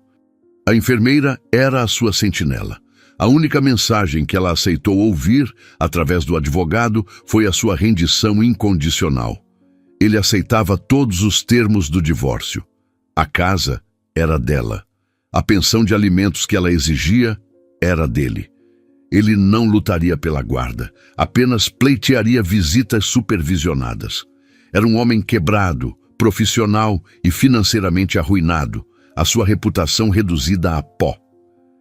A enfermeira era a sua sentinela. A única mensagem que ela aceitou ouvir, através do advogado, foi a sua rendição incondicional. Ele aceitava todos os termos do divórcio. A casa era dela. A pensão de alimentos que ela exigia era dele. Ele não lutaria pela guarda, apenas pleitearia visitas supervisionadas. Era um homem quebrado, profissional e financeiramente arruinado, a sua reputação reduzida a pó.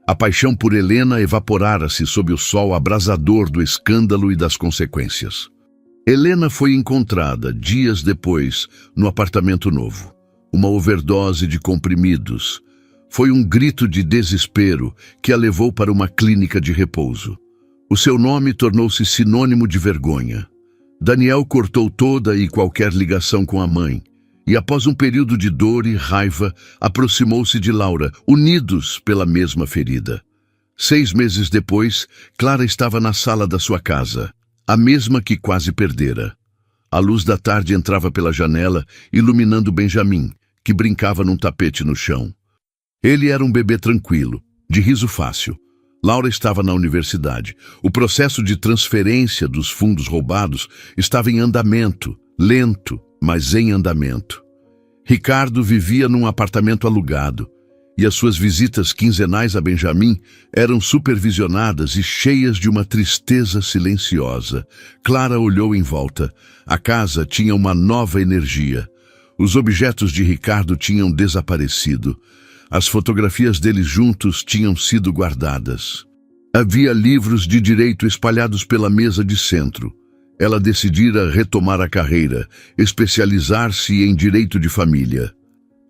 A paixão por Helena evaporara-se sob o sol abrasador do escândalo e das consequências. Helena foi encontrada, dias depois, no apartamento novo. Uma overdose de comprimidos. Foi um grito de desespero que a levou para uma clínica de repouso. O seu nome tornou-se sinônimo de vergonha. Daniel cortou toda e qualquer ligação com a mãe. E após um período de dor e raiva, aproximou-se de Laura, unidos pela mesma ferida. 6 meses depois, Clara estava na sala da sua casa, a mesma que quase perdera. A luz da tarde entrava pela janela, iluminando Benjamin, que brincava num tapete no chão. Ele era um bebê tranquilo, de riso fácil. Laura estava na universidade. O processo de transferência dos fundos roubados estava em andamento, lento, mas em andamento. Ricardo vivia num apartamento alugado, e as suas visitas quinzenais a Benjamin eram supervisionadas e cheias de uma tristeza silenciosa. Clara olhou em volta. A casa tinha uma nova energia. Os objetos de Ricardo tinham desaparecido. As fotografias deles juntos tinham sido guardadas. Havia livros de direito espalhados pela mesa de centro. Ela decidira retomar a carreira, especializar-se em direito de família.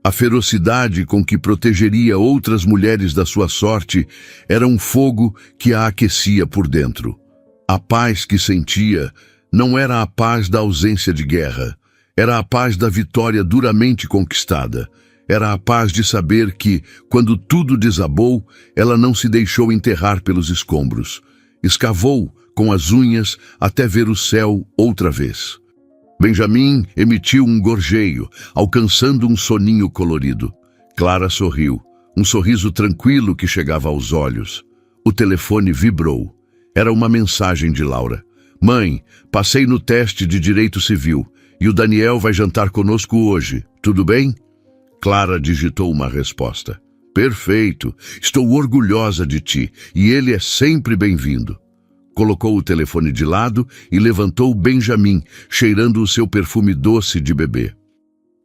A ferocidade com que protegeria outras mulheres da sua sorte era um fogo que a aquecia por dentro. A paz que sentia não era a paz da ausência de guerra, era a paz da vitória duramente conquistada. Era a paz de saber que, quando tudo desabou, ela não se deixou enterrar pelos escombros. Escavou com as unhas até ver o céu outra vez. Benjamin emitiu um gorjeio, alcançando um soninho colorido. Clara sorriu, um sorriso tranquilo que chegava aos olhos. O telefone vibrou. Era uma mensagem de Laura. Mãe, passei no teste de direito civil e o Daniel vai jantar conosco hoje. Tudo bem? Clara digitou uma resposta. Perfeito, estou orgulhosa de ti e ele é sempre bem-vindo. Colocou o telefone de lado e levantou Benjamin, cheirando o seu perfume doce de bebê.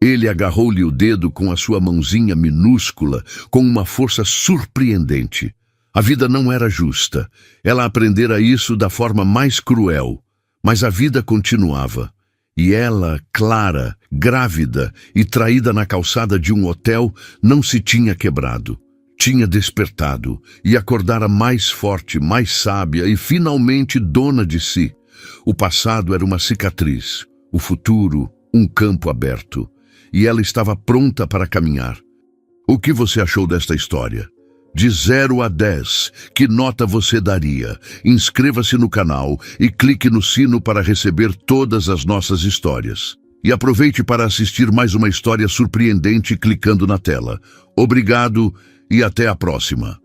Ele agarrou-lhe o dedo com a sua mãozinha minúscula, com uma força surpreendente. A vida não era justa. Ela aprendera isso da forma mais cruel. Mas a vida continuava. E ela, Clara, grávida e traída na calçada de um hotel, não se tinha quebrado. Tinha despertado e acordara mais forte, mais sábia e finalmente dona de si. O passado era uma cicatriz, o futuro um campo aberto. E ela estava pronta para caminhar. O que você achou desta história? De 0 a 10, que nota você daria? Inscreva-se no canal e clique no sino para receber todas as nossas histórias. E aproveite para assistir mais uma história surpreendente clicando na tela. Obrigado e até a próxima.